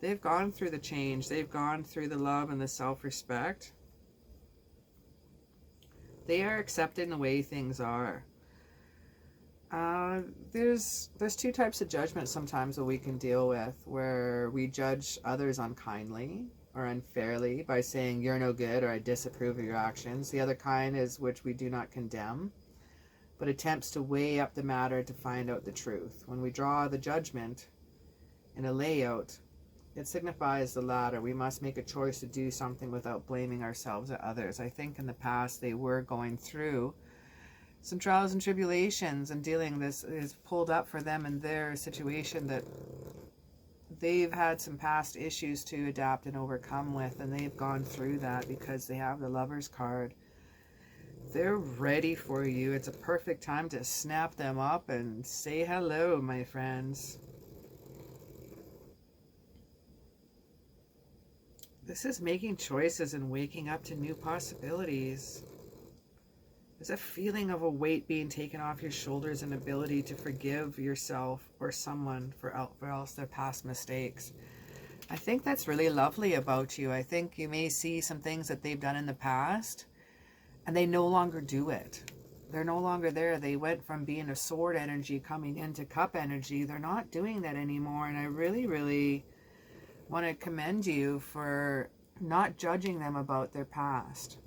They've gone through the change. They've gone through the love and the self-respect. They are accepting the way things are. There's two types of judgment sometimes that we can deal with, where we judge others unkindly or unfairly by saying you're no good or I disapprove of your actions. The other kind is which we do not condemn, but attempts to weigh up the matter to find out the truth. When we draw the judgment in a layout, it signifies the latter. We must make a choice to do something without blaming ourselves or others. I think in the past they were going through some trials and tribulations, and this is pulled up for them in their situation that they've had some past issues to adapt and overcome with, and they've gone through that because they have the Lover's card. They're ready for you. It's a perfect time to snap them up and say hello, my friends. This is making choices and waking up to new possibilities. There's a feeling of a weight being taken off your shoulders and ability to forgive yourself or someone for else their past mistakes. I think that's really lovely about you. I think you may see some things that they've done in the past and they no longer do it. They're no longer there. They went from being a sword energy coming into cup energy. They're not doing that anymore. And I really, really want to commend you for not judging them about their past.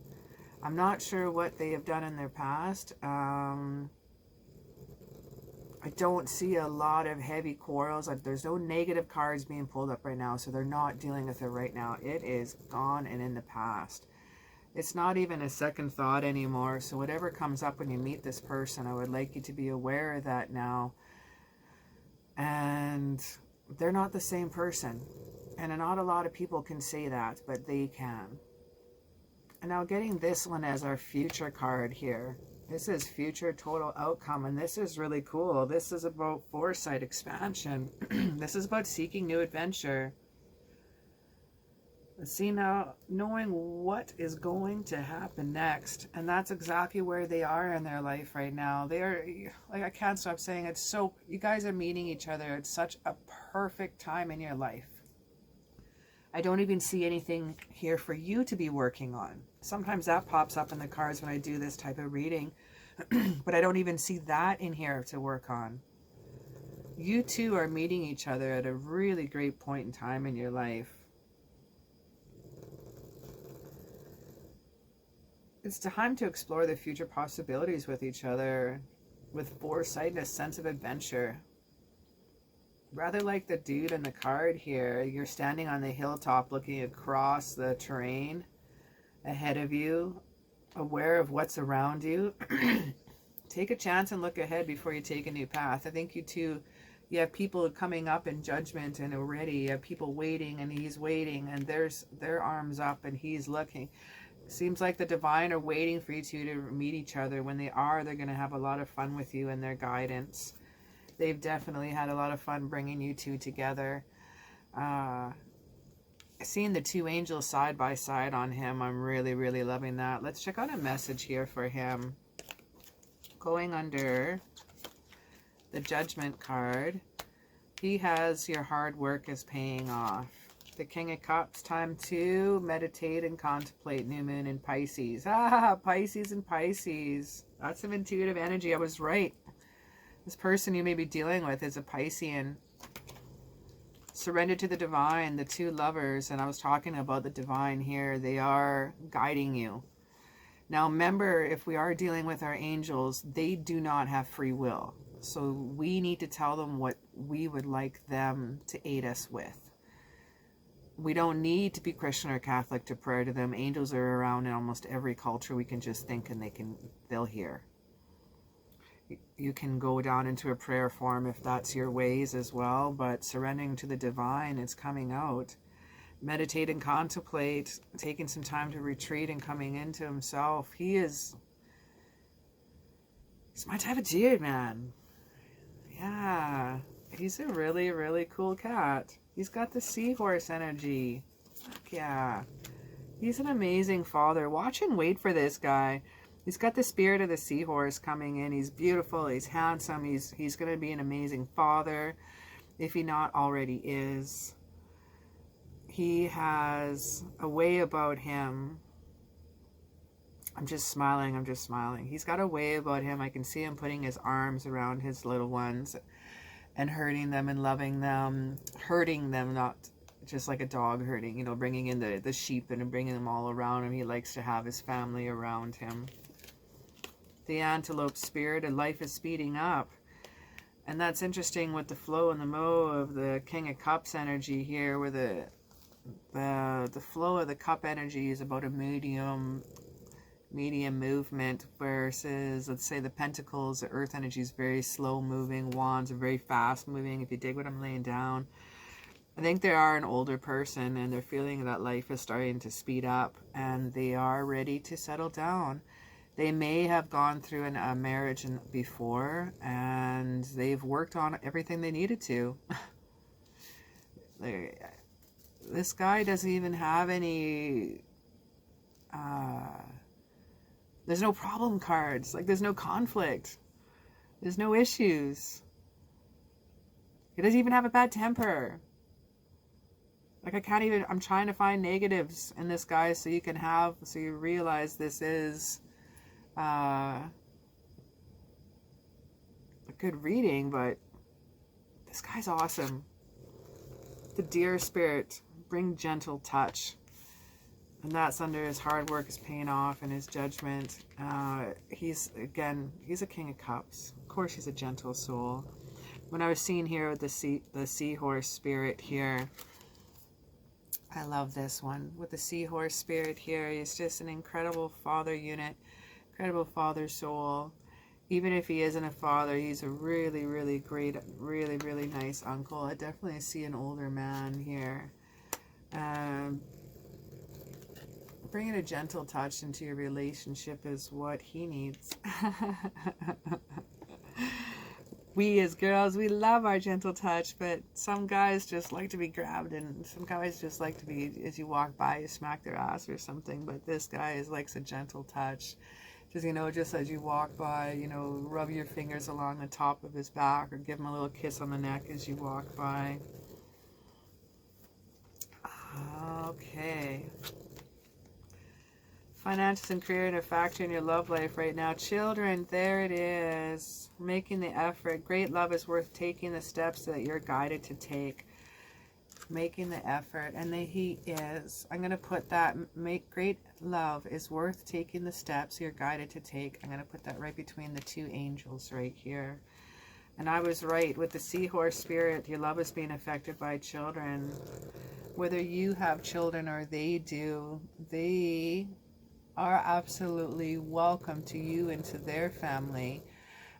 I'm not sure what they have done in their past. I don't see a lot of heavy quarrels. There's no negative cards being pulled up right now, so they're not dealing with it right now. It is gone and in the past. It's not even a second thought anymore. So whatever comes up when you meet this person, I would like you to be aware of that now. And they're not the same person. And not a lot of people can say that, but they can. And now getting this one as our future card here. This is future total outcome, and this is really cool. This is about foresight, expansion. This is about seeking new adventure. Let's see now, knowing what is going to happen next. And that's exactly where they are in their life right now. They are, like, I can't stop saying it. So you guys are meeting each other at such a perfect time in your life. I don't even see anything here for you to be working on. Sometimes that pops up in the cards when I do this type of reading, but I don't even see that in here to work on. You two are meeting each other at a really great point in time in your life. It's time to explore the future possibilities with each other with foresight and a sense of adventure. Rather like the dude in the card here, you're standing on the hilltop looking across the terrain ahead of you, aware of what's around you. Take a chance and look ahead before you take a new path. I think you have people coming up in judgment and already you have people waiting and he's waiting and there's their arms up and he's looking. Seems like the divine are waiting for you two to meet each other. When they are, they're going to have a lot of fun with you and their guidance. They've definitely had a lot of fun bringing you two together. Seeing the two angels side by side on him, I'm really, really loving that. Let's check out a message here for him. Going under the Judgment card, he has your hard work is paying off. The King of Cups, time to meditate and contemplate. New moon in Pisces. Pisces and Pisces. That's some intuitive energy. I was right. This person you may be dealing with is a Piscean. Surrender to the divine, the two lovers, and I was talking about the divine here. They are guiding you. Now remember, if we are dealing with our angels, they do not have free will. So we need to tell them what we would like them to aid us with. We don't need to be Christian or Catholic to pray to them. Angels are around in almost every culture. We can just think and they'll hear. You can go down into a prayer form if that's your ways as well, but surrendering to the divine is coming out. Meditate and contemplate, taking some time to retreat and coming into himself. He's my type of dude, man. Yeah, he's a really, really cool cat. He's got the seahorse energy. Fuck yeah. He's an amazing father. Watch and wait for this guy. He's got the spirit of the seahorse coming in. He's beautiful. He's handsome. He's going to be an amazing father, if he not already is. He has a way about him. I'm just smiling. I'm just smiling. He's got a way about him. I can see him putting his arms around his little ones and hurting them and loving them. Hurting them, not just like a dog hurting, you know, bringing in the sheep and bringing them all around him. He likes to have his family around him. The antelope spirit and life is speeding up. And that's interesting with the flow and the mo of the King of Cups energy here, where the flow of the cup energy is about a medium movement versus, let's say, the pentacles, the earth energy is very slow moving, wands are very fast moving, if you dig what I'm laying down. I think they are an older person and they're feeling that life is starting to speed up and they are ready to settle down. They may have gone through a marriage before, and they've worked on everything they needed to. This guy doesn't even have any, there's no problem cards. Like, there's no conflict. There's no issues. He doesn't even have a bad temper. Like, I'm trying to find negatives in this guy so you realize this is a good reading, but this guy's awesome. The deer spirit, bring gentle touch. And that's under his hard work is paying off and his judgment. He's a king of cups. Of course, he's a gentle soul. When I was seeing here with the seahorse spirit here, I love this one. With the seahorse spirit here, he's just an incredible father unit, incredible father soul. Even if he isn't a father, he's a really, really great, really, really nice uncle. I definitely see an older man here. Bringing a gentle touch into your relationship is what he needs. We as girls, we love our gentle touch, but some guys just like to be grabbed, and some guys just like to be, as you walk by, you smack their ass or something. But this guy likes a gentle touch. Just, just as you walk by, rub your fingers along the top of his back or give him a little kiss on the neck as you walk by. Okay. Finances and career and a factor in your love life right now. Children, there it is. Making the effort. Great love is worth taking the steps that you're guided to take. Making the effort. And he is. I'm going to put that. Great love is worth taking the steps you're guided to take. I'm going to put that right between the two angels right here. And I was right with the seahorse spirit. Your love is being affected by children. Whether you have children or they do, they are absolutely welcome to you and to their family,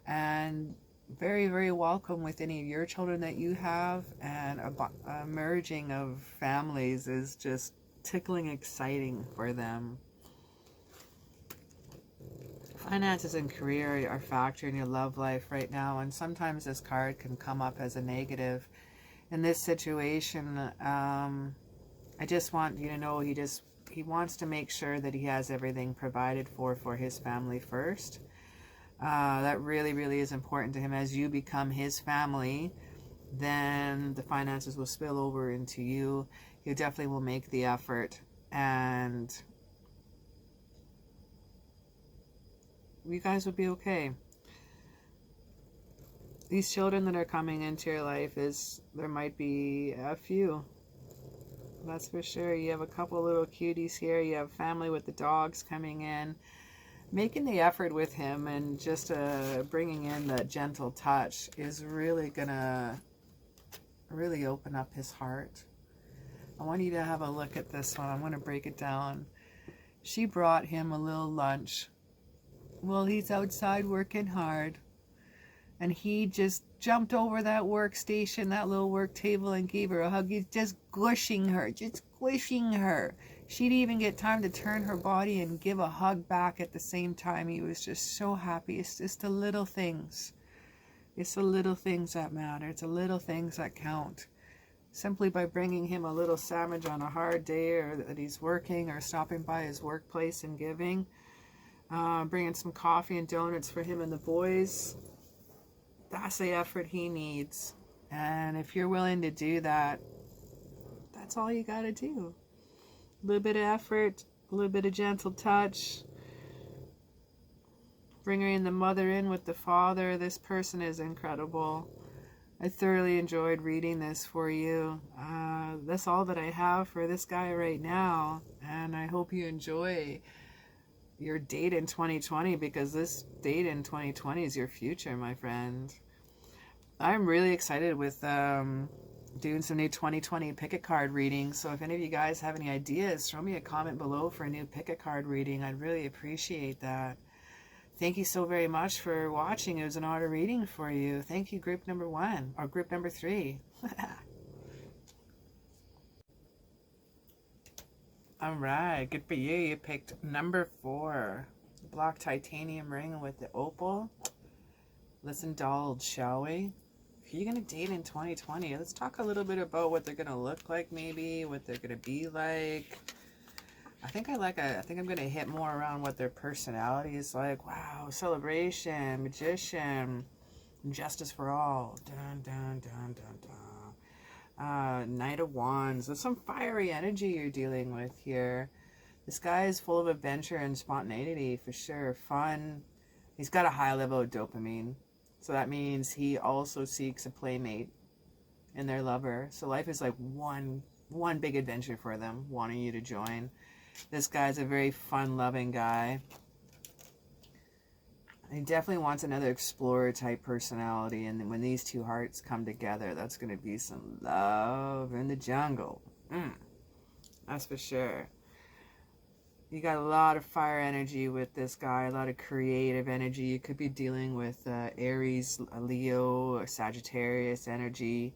and very, very welcome with any of your children that you have. And a merging of families is just tickling exciting for them. Finances and career are a factor in your love life right now, and sometimes this card can come up as a negative. In this situation, I just want you to know he wants to make sure that he has everything provided for his family first. That really, really is important to him. As you become his family, then the finances will spill over into you. You definitely will make the effort, and you guys will be okay. These children that are coming into your life, there might be a few. That's for sure. You have a couple little cuties here. You have family with the dogs coming in. Making the effort with him and just bringing in the gentle touch is really going to really open up his heart. I want you to have a look at this one. I'm going to break it down. She brought him a little lunch. Well, he's outside working hard. And he just jumped over that workstation, that little work table, and gave her a hug. He's just squishing her. She didn't even get time to turn her body and give a hug back at the same time. He was just so happy. It's just the little things. It's the little things that matter. It's the little things that count. Simply by bringing him a little sandwich on a hard day, or that he's working, or stopping by his workplace and giving. Bringing some coffee and donuts for him and the boys. That's the effort he needs. And if you're willing to do that, that's all you got to do. A little bit of effort, a little bit of gentle touch. Bringing the mother in with the father. This person is incredible. I thoroughly enjoyed reading this for you. That's all that I have for this guy right now. And I hope you enjoy your date in 2020, because this date in 2020 is your future, my friend. I'm really excited with doing some new 2020 picket card readings. So if any of you guys have any ideas, throw me a comment below for a new picket card reading. I'd really appreciate that. Thank you so very much for watching. It was an honor reading for you. Thank you, group number 1, or group number 3. All right, good for you. You picked number 4. Black titanium ring with the opal. Let's indulge, shall we? Who are you going to date in 2020? Let's talk a little bit about what they're going to look like, maybe, what they're going to be like. I think I'm going to hit more around what their personality is like. Wow, celebration, magician, justice for all. Dun, dun, dun, dun, dun. Knight of Wands. There's some fiery energy you're dealing with here. This guy is full of adventure and spontaneity, for sure. Fun. He's got a high level of dopamine. So that means he also seeks a playmate in their lover. So life is like one big adventure for them, wanting you to join. This guy's a very fun-loving guy. He definitely wants another explorer-type personality, and when these two hearts come together, that's going to be some love in the jungle. That's for sure. You got a lot of fire energy with this guy, a lot of creative energy. You could be dealing with Aries, Leo, or Sagittarius energy.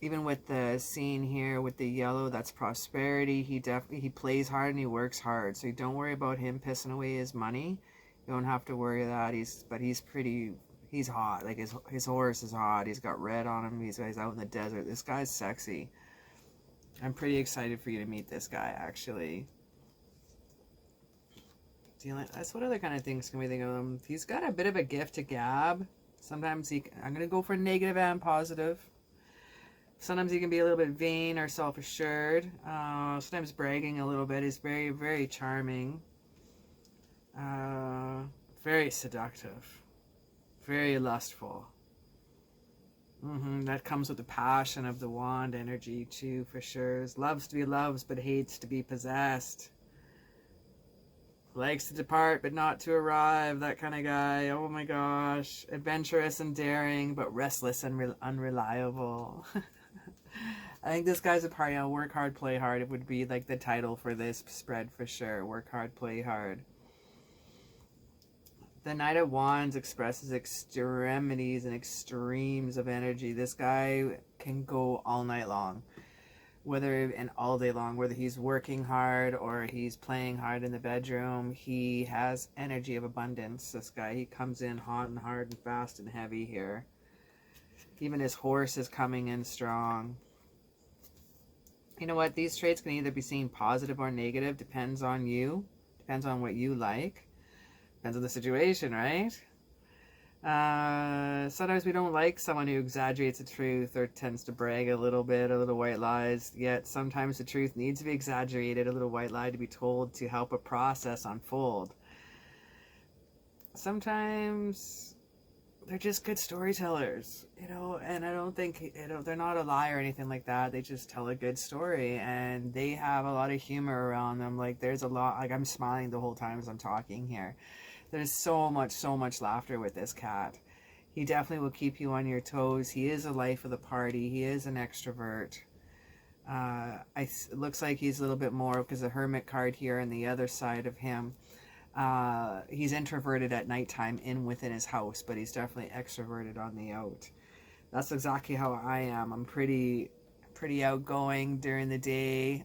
Even with the scene here with the yellow, that's prosperity. He plays hard and he works hard. So don't worry about him pissing away his money. You don't have to worry that. He's hot. Like his horse is hot. He's got red on him. He's out in the desert. This guy's sexy. I'm pretty excited for you to meet this guy, actually. That's what other kind of things can we think of him? He's got a bit of a gift to gab. Sometimes I'm going to go for negative and positive. Sometimes he can be a little bit vain or self-assured. Sometimes bragging a little bit. He's very, very charming. Very seductive. Very lustful. That comes with the passion of the wand energy too, for sure. Loves to be loved, but hates to be possessed. Likes to depart, but not to arrive. That kind of guy. Oh my gosh. Adventurous and daring, but restless and unreliable. I think this guy's a party. Work hard, play hard. It would be like the title for this spread for sure. Work hard, play hard. The Knight of Wands expresses extremities and extremes of energy. This guy can go all night long. All day long, whether he's working hard or he's playing hard in the bedroom, he has energy of abundance. This guy, he comes in hot and hard and fast and heavy here. Even his horse is coming in strong. You know what? These traits can either be seen positive or negative. Depends on you. Depends on what you like. Depends on the situation, right? Sometimes we don't like someone who exaggerates the truth or tends to brag a little bit, a little white lies. Yet sometimes the truth needs to be exaggerated, a little white lie to be told to help a process unfold. Sometimes they're just good storytellers, and I don't think, they're not a lie or anything like that. They just tell a good story, and they have a lot of humor around them. Like, there's a lot, like, I'm smiling the whole time as I'm talking here. There's so much laughter with this cat. He definitely will keep you on your toes. He is a life of the party. He is an extrovert. It looks like he's a little bit more, because the Hermit card here on the other side of him, he's introverted at nighttime within his house, but he's definitely extroverted on the out. That's exactly how I am. I'm pretty outgoing during the day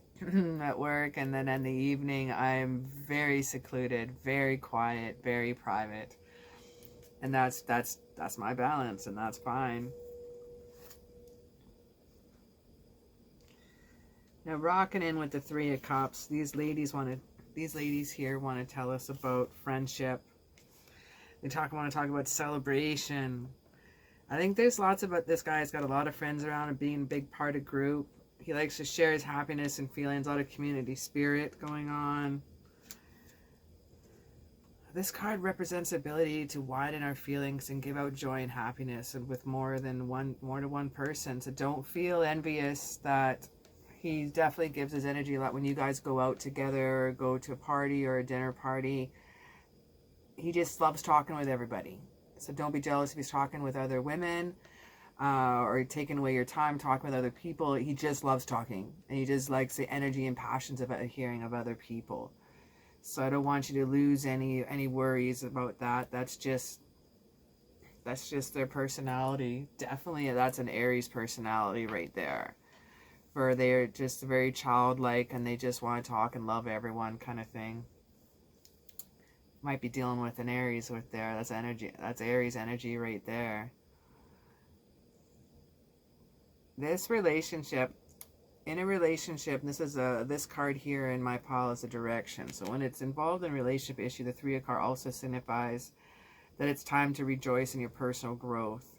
at work, and then in the evening I'm very secluded, very quiet, very private, and that's my balance, and that's fine. Now, rocking in with the Three of Cups, these ladies here want to tell us about friendship. They want to talk about celebration. I think there's lots about this guy's got a lot of friends around and being a big part of group. He likes to share his happiness and feelings, a lot of community spirit going on. This card represents the ability to widen our feelings and give out joy and happiness, and with more than one person. So don't feel envious that he definitely gives his energy a lot when you guys go out together or go to a party or a dinner party. He just loves talking with everybody. So don't be jealous if he's talking with other women or taking away your time talking with other people. He just loves talking, and he just likes the energy and passions of hearing of other people. So I don't want you to lose any worries about that. That's just their personality. Definitely, that's an Aries personality right there. For they're just very childlike, and they just want to talk and love everyone kind of thing. might be dealing with an Aries with there. That's energy. That's Aries energy right there. This relationship, in a relationship, this is this card here in my pile is a direction. So when it's involved in a relationship issue, the 3 of cards also signifies that it's time to rejoice in your personal growth.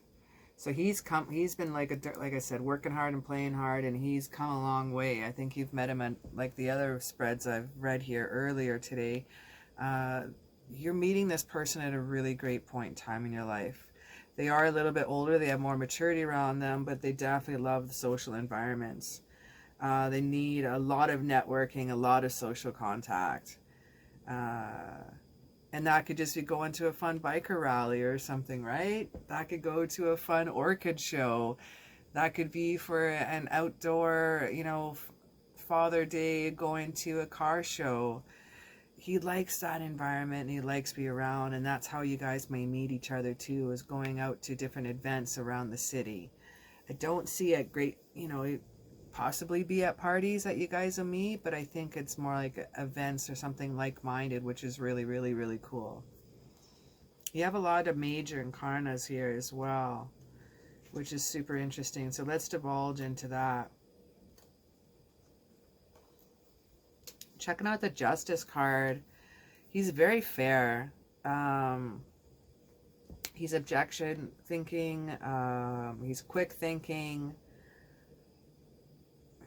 So he's been like I said, working hard and playing hard, and he's come a long way. I think you've met him at like the other spreads I've read here earlier today. You're meeting this person at a really great point in time in your life. They are a little bit older, they have more maturity around them, but they definitely love the social environments. They need a lot of networking, a lot of social contact. And that could just be going to a fun biker rally or something, right? That could go to a fun orchid show. That could be for an outdoor, Father Day, going to a car show. He likes that environment and he likes to be around, and that's how you guys may meet each other too, is going out to different events around the city. I don't see it great, possibly be at parties that you guys will meet, but I think it's more like events or something like-minded, which is really, really, really cool. You have a lot of major incarnas here as well, which is super interesting. So let's divulge into that. Checking out the Justice card. He's very fair. He's objection thinking. He's quick thinking.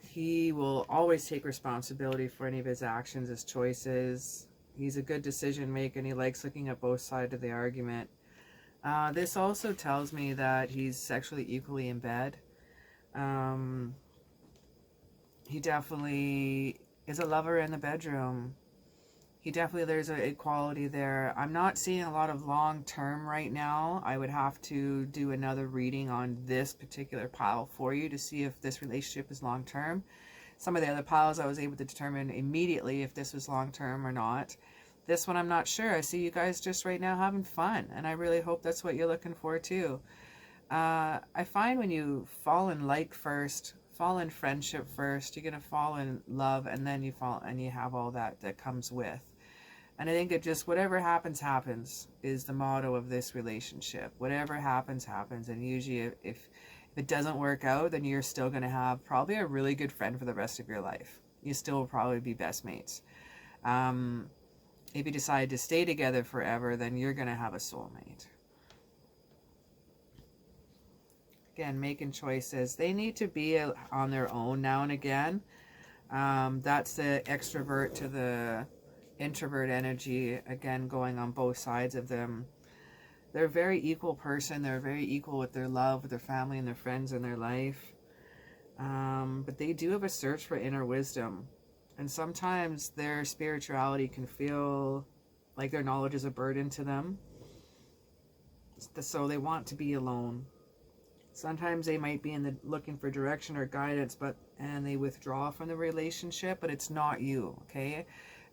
He will always take responsibility for any of his actions, his choices. He's a good decision maker, and he likes looking at both sides of the argument. This also tells me that he's sexually equally in bed. He definitely is a lover in the bedroom. There's a equality there. I'm not seeing a lot of long-term right now. I would have to do another reading on this particular pile for you to see if this relationship is long-term. Some of the other piles I was able to determine immediately if this was long-term or not. This one I'm not sure. I see you guys just right now having fun, and I really hope that's what you're looking for too. I find when you fall in like first, fall in friendship first, you're going to fall in love, and then you fall and you have all that comes with. And I think it just, whatever happens, happens is the motto of this relationship. Whatever happens, happens. And usually if it doesn't work out, then you're still going to have probably a really good friend for the rest of your life. You still will probably be best mates. If you decide to stay together forever, then you're going to have a soulmate. Again, making choices. They need to be on their own now and again. That's the extrovert to the introvert energy, again, going on both sides of them. They're a very equal person. They're very equal with their love, with their family and their friends in their life. But they do have a search for inner wisdom. And sometimes their spirituality can feel like their knowledge is a burden to them. So they want to be alone. Sometimes they might be looking for direction or guidance, and they withdraw from the relationship, but it's not you, okay?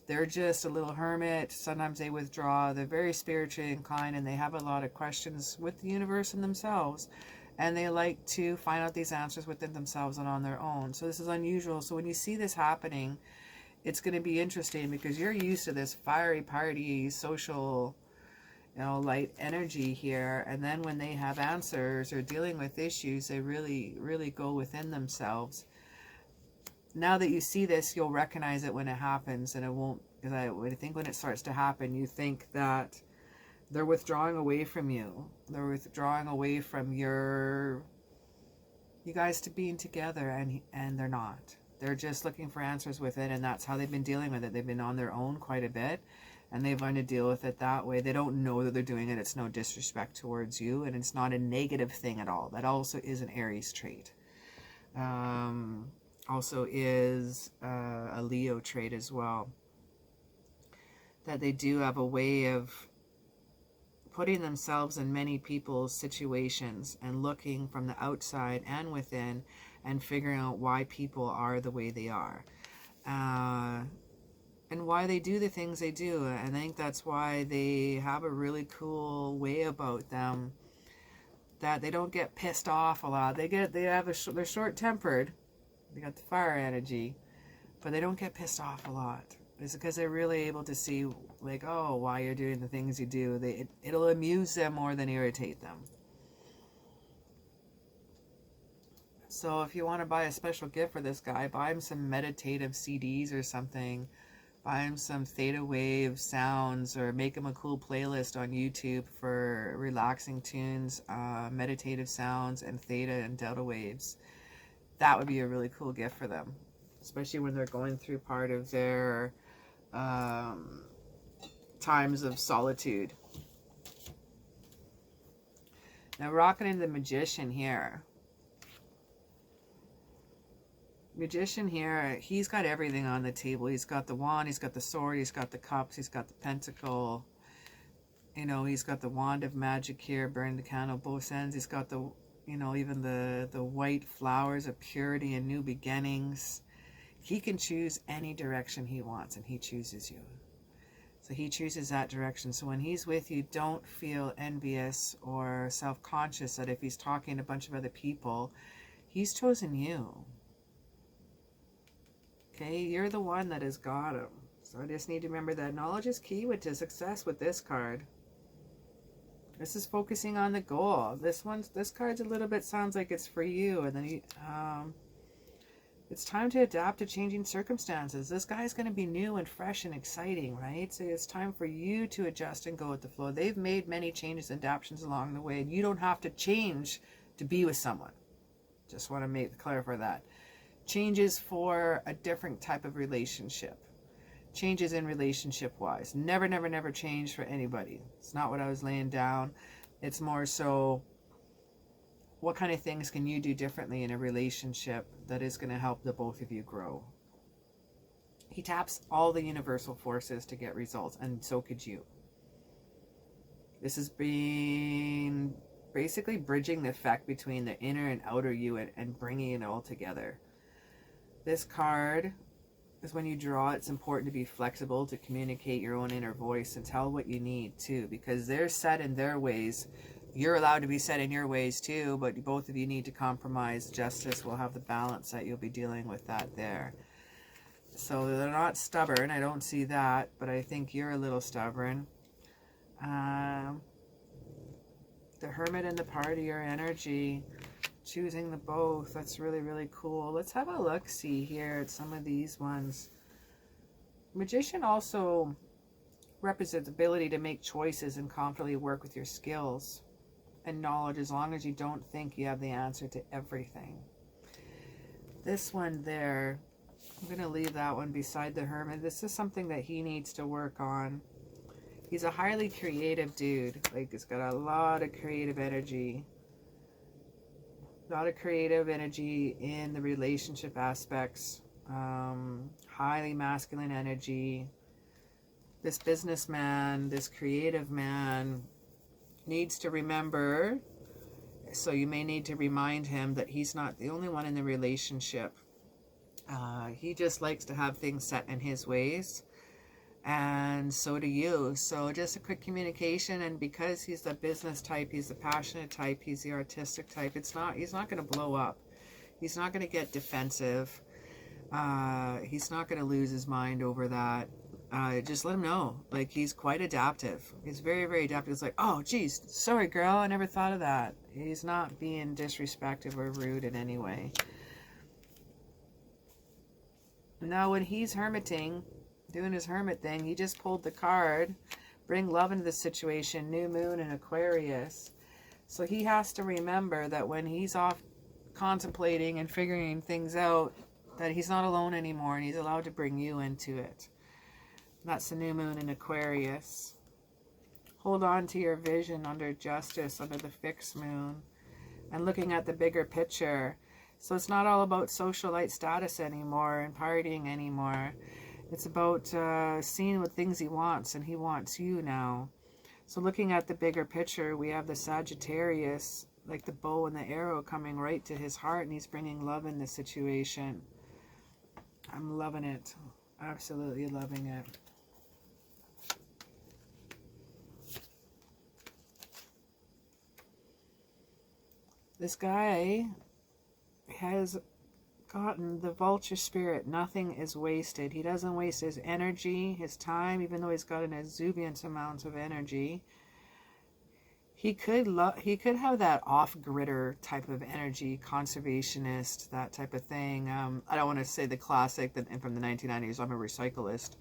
They're just a little hermit. Sometimes they withdraw. They're very spiritually inclined, and they have a lot of questions with the universe and themselves. And they like to find out these answers within themselves and on their own. So this is unusual. So when you see this happening, it's going to be interesting because you're used to this fiery party, social, light energy here. And then when they have answers or dealing with issues, they really, really go within themselves. Now that you see this, you'll recognize it when it happens, and it won't, because I think when it starts to happen, you think that they're withdrawing away from you. They're withdrawing away from you guys to being together, and they're not. They're just looking for answers with it, and that's how they've been dealing with it. They've been on their own quite a bit, and they've learned to deal with it that way. They don't know that they're doing it. It's no disrespect towards you, and it's not a negative thing at all. That also is an Aries trait. Also is a Leo trait as well. That they do have a way of putting themselves in many people's situations and looking from the outside and within and figuring out why people are the way they are. And why they do the things they do. And I think that's why they have a really cool way about them, that they don't get pissed off a lot. They're short-tempered. They got the fire energy, but they don't get pissed off a lot. It's because they're really able to see, like, oh, why you're doing the things you do. It'll amuse them more than irritate them. So if you want to buy a special gift for this guy, buy him some meditative CDs or something. Buy him some theta wave sounds, or make him a cool playlist on YouTube for relaxing tunes, meditative sounds, and theta and delta waves. That would be a really cool gift for them, especially when they're going through part of their times of solitude. Now, rocking into the Magician here. Magician here, he's got everything on the table. He's got the wand, he's got the sword, he's got the cups, he's got the pentacle. You know, he's got the wand of magic here, burn the candle both ends. He's got the, you know, even the white flowers of purity and new beginnings. He can choose any direction he wants, and he chooses you. So he chooses that direction. So when he's with you, don't feel envious or self-conscious that if he's talking to a bunch of other people, he's chosen you. Okay, you're the one that has got him. So I just need to remember that knowledge is key to success with this card. This is focusing on the goal. This card's a little bit sounds like it's for you, and then it's time to adapt to changing circumstances. This guy's going to be new and fresh and exciting, right? So it's time for you to adjust and go with the flow. They've made many changes and adaptations along the way, and you don't have to change to be with someone. Just want to clarify that. Changes for a different type of relationship. Changes in relationship-wise. Never, never, never change for anybody. It's not what I was laying down. It's more so, what kind of things can you do differently in a relationship that is going to help the both of you grow? He taps all the universal forces to get results, and so could you. This is being basically bridging the effect between the inner and outer you and bringing it all together. This card is, when you draw, it's important to be flexible, to communicate your own inner voice and tell what you need too, because they're set in their ways. You're allowed to be set in your ways too, but both of you need to compromise. Justice will have the balance that you'll be dealing with that there. So they're not stubborn. I don't see that, but I think you're a little stubborn. The Hermit and the Partier energy. Choosing the both. That's really, really cool. Let's have a look-see here at some of these ones. Magician also represents the ability to make choices and confidently work with your skills and knowledge, as long as you don't think you have the answer to everything. This one there, I'm going to leave that one beside the Hermit. This is something that he needs to work on. He's a highly creative dude. Like, he's got a lot of creative energy. A lot of creative energy in the relationship aspects. Highly masculine energy. This businessman, this creative man, needs to remember, so you may need to remind him that he's not the only one in the relationship. He just likes to have things set in his ways, and so do you. So just a quick communication, and because he's the business type, he's the passionate type, he's the artistic type, he's not going to blow up. He's not going to get defensive. He's not going to lose his mind over that. Just let him know, like, he's quite adaptive. He's very, very adaptive. It's like, oh geez, sorry girl, I never thought of that. He's not being disrespectful or rude in any way. Now when he's hermiting, doing his hermit thing, he just pulled the card, bring love into the situation, new moon in Aquarius. So he has to remember that when he's off contemplating and figuring things out, that he's not alone anymore, and he's allowed to bring you into it. That's the new moon in Aquarius. Hold on to your vision under justice, under the fixed moon, and looking at the bigger picture. So it's not all about socialite status anymore and partying anymore. It's about seeing what things he wants, and he wants you now. So looking at the bigger picture, we have the Sagittarius, like the bow and the arrow, coming right to his heart, and he's bringing love in the situation. I'm loving it. Absolutely loving it. This guy has gotten the vulture spirit. Nothing is wasted. He doesn't waste his energy, his time, even though he's got an exuberant amount of energy. He could have that off-gridder type of energy, conservationist, that type of thing. I don't want to say the classic that from the 1990s, I'm a recyclist.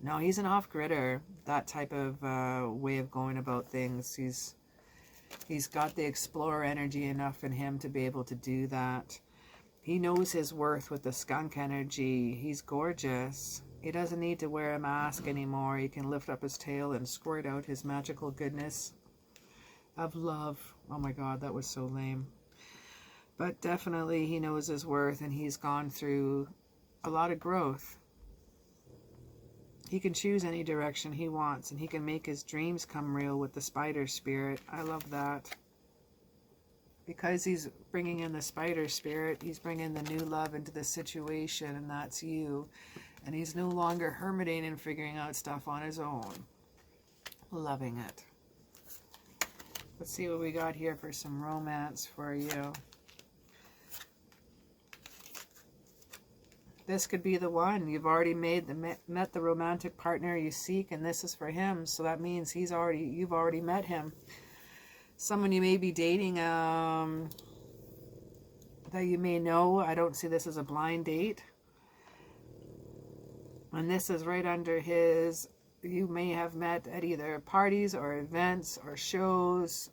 No, he's an off-gridder, that type of way of going about things. He's got the explorer energy enough in him to be able to do that. He knows his worth with the skunk energy. He's gorgeous. He doesn't need to wear a mask anymore. He can lift up his tail and squirt out his magical goodness of love. Oh my God, that was so lame. But definitely he knows his worth, and he's gone through a lot of growth. He can choose any direction he wants, and he can make his dreams come real with the spider spirit. I love that. Because he's bringing in the spider spirit, he's bringing the new love into the situation, and that's you. And he's no longer hermiting and figuring out stuff on his own. Loving it. Let's see what we got here for some romance for you. This could be the one. You've already met the romantic partner you seek, and this is for him. So that means you've already met him. Someone you may be dating that you may know. I don't see this as a blind date. And this is right under his... You may have met at either parties or events or shows,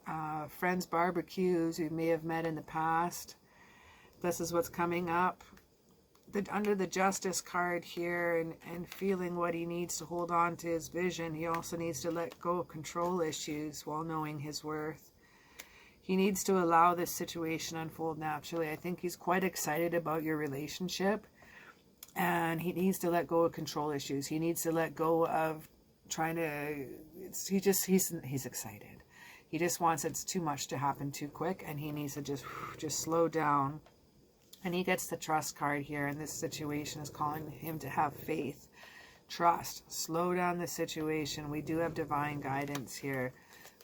friends' barbecues you may have met in the past. This is what's coming up. Under the Justice card here, and feeling what he needs to hold on to his vision, he also needs to let go of control issues while knowing his worth. He needs to allow this situation unfold naturally. I think he's quite excited about your relationship, and he needs to let go of control issues. He needs to let go of trying to, he's excited. He just wants it's too much to happen too quick, and he needs to just slow down. And he gets the trust card here, and this situation is calling him to have faith, trust, slow down the situation. We do have divine guidance here.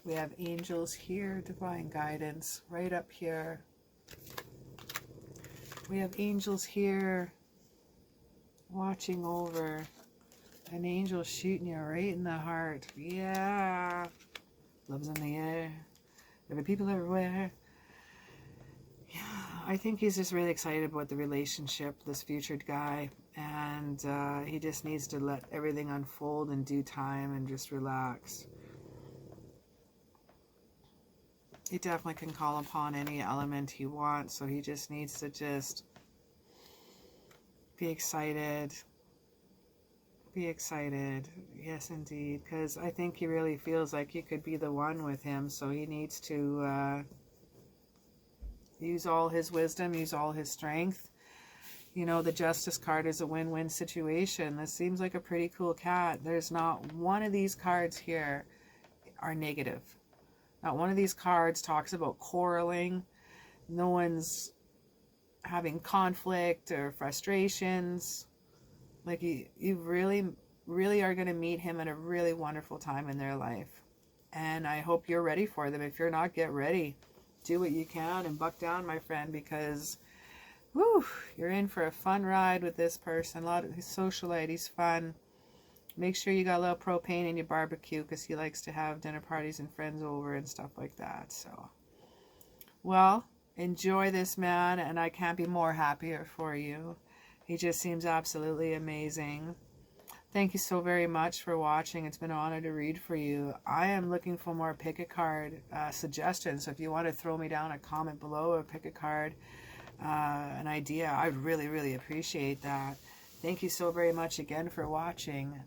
We have angels here, divine guidance right up here. We have angels here watching over. An angel shooting you right in the heart. Yeah. Love's in the air. There are people everywhere. Yeah. I think he's just really excited about the relationship, this future guy. And he just needs to let everything unfold in due time and just relax. He definitely can call upon any element he wants. So he just needs to just be excited. Be excited. Yes, indeed. Because I think he really feels like you could be the one with him. So he needs to use all his wisdom, use all his strength. You know, the Justice card is a win-win situation. This seems like a pretty cool cat. There's not one of these cards here are negative. Not one of these cards talks about quarreling. No one's having conflict or frustrations. Like you really, really are going to meet him at a really wonderful time in their life. And I hope you're ready for them. If you're not, get ready. Do what you can and buck down, my friend, because whew, you're in for a fun ride with this person. He's socialite, he's fun. Make sure you got a little propane in your barbecue, because he likes to have dinner parties and friends over and stuff like that. So, well, enjoy this man, and I can't be more happier for you. He just seems absolutely amazing. Thank you so very much for watching. It's been an honor to read for you. I am looking for more pick a card suggestions. So if you want to throw me down a comment below or pick a card, an idea, I'd really, really appreciate that. Thank you so very much again for watching.